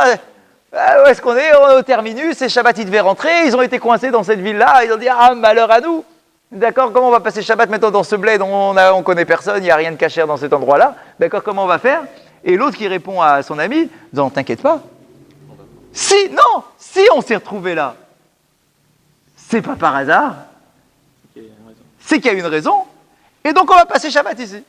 Où est-ce qu'on est? On est au terminus, et Shabbat, ils devaient rentrer. Ils ont été coincés dans cette ville-là. Ils ont dit, malheur à nous. D'accord, comment on va passer Shabbat maintenant dans ce bled? On connaît personne, il n'y a rien de cachère dans cet endroit-là. D'accord, comment on va faire? Et l'autre qui répond à son ami, disant, t'inquiète pas. Si on s'est retrouvés là, c'est pas par hasard. C'est qu'il y a une raison. Et donc on va passer Shabbat ici.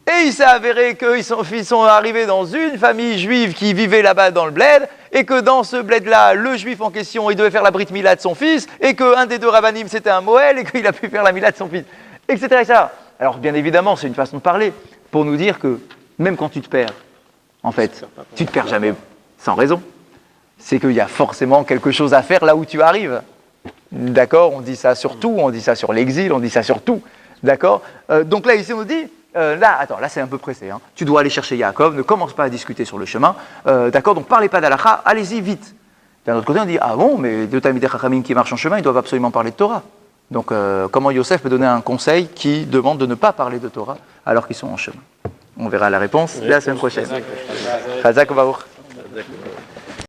Et il s'est avéré qu'ils sont arrivés dans une famille juive qui vivait là-bas dans le bled, et que dans ce bled-là, le juif en question, il devait faire la brit mila de son fils, et qu'un des deux rabbanim, c'était un Moël, et qu'il a pu faire la mila de son fils, etc., etc. Alors bien évidemment, c'est une façon de parler, pour nous dire que même quand tu te perds, en fait, tu te perds jamais sans raison. C'est qu'il y a forcément quelque chose à faire là où tu arrives. D'accord? On dit ça sur tout, on dit ça sur l'exil, on dit ça sur tout. D'accord? Donc là, ici, on nous dit... là c'est un peu pressé. Hein. Tu dois aller chercher Yaakov, ne commence pas à discuter sur le chemin. D'accord, donc parlez pas d'Halakha, allez-y vite. D'un autre côté, on dit, ah bon, mais deux Talmidei Chachamim qui marchent en chemin, ils doivent absolument parler de Torah. Donc comment Yosef peut donner un conseil qui demande de ne pas parler de Torah alors qu'ils sont en chemin? On verra la réponse la semaine prochaine. Chazak Baruch.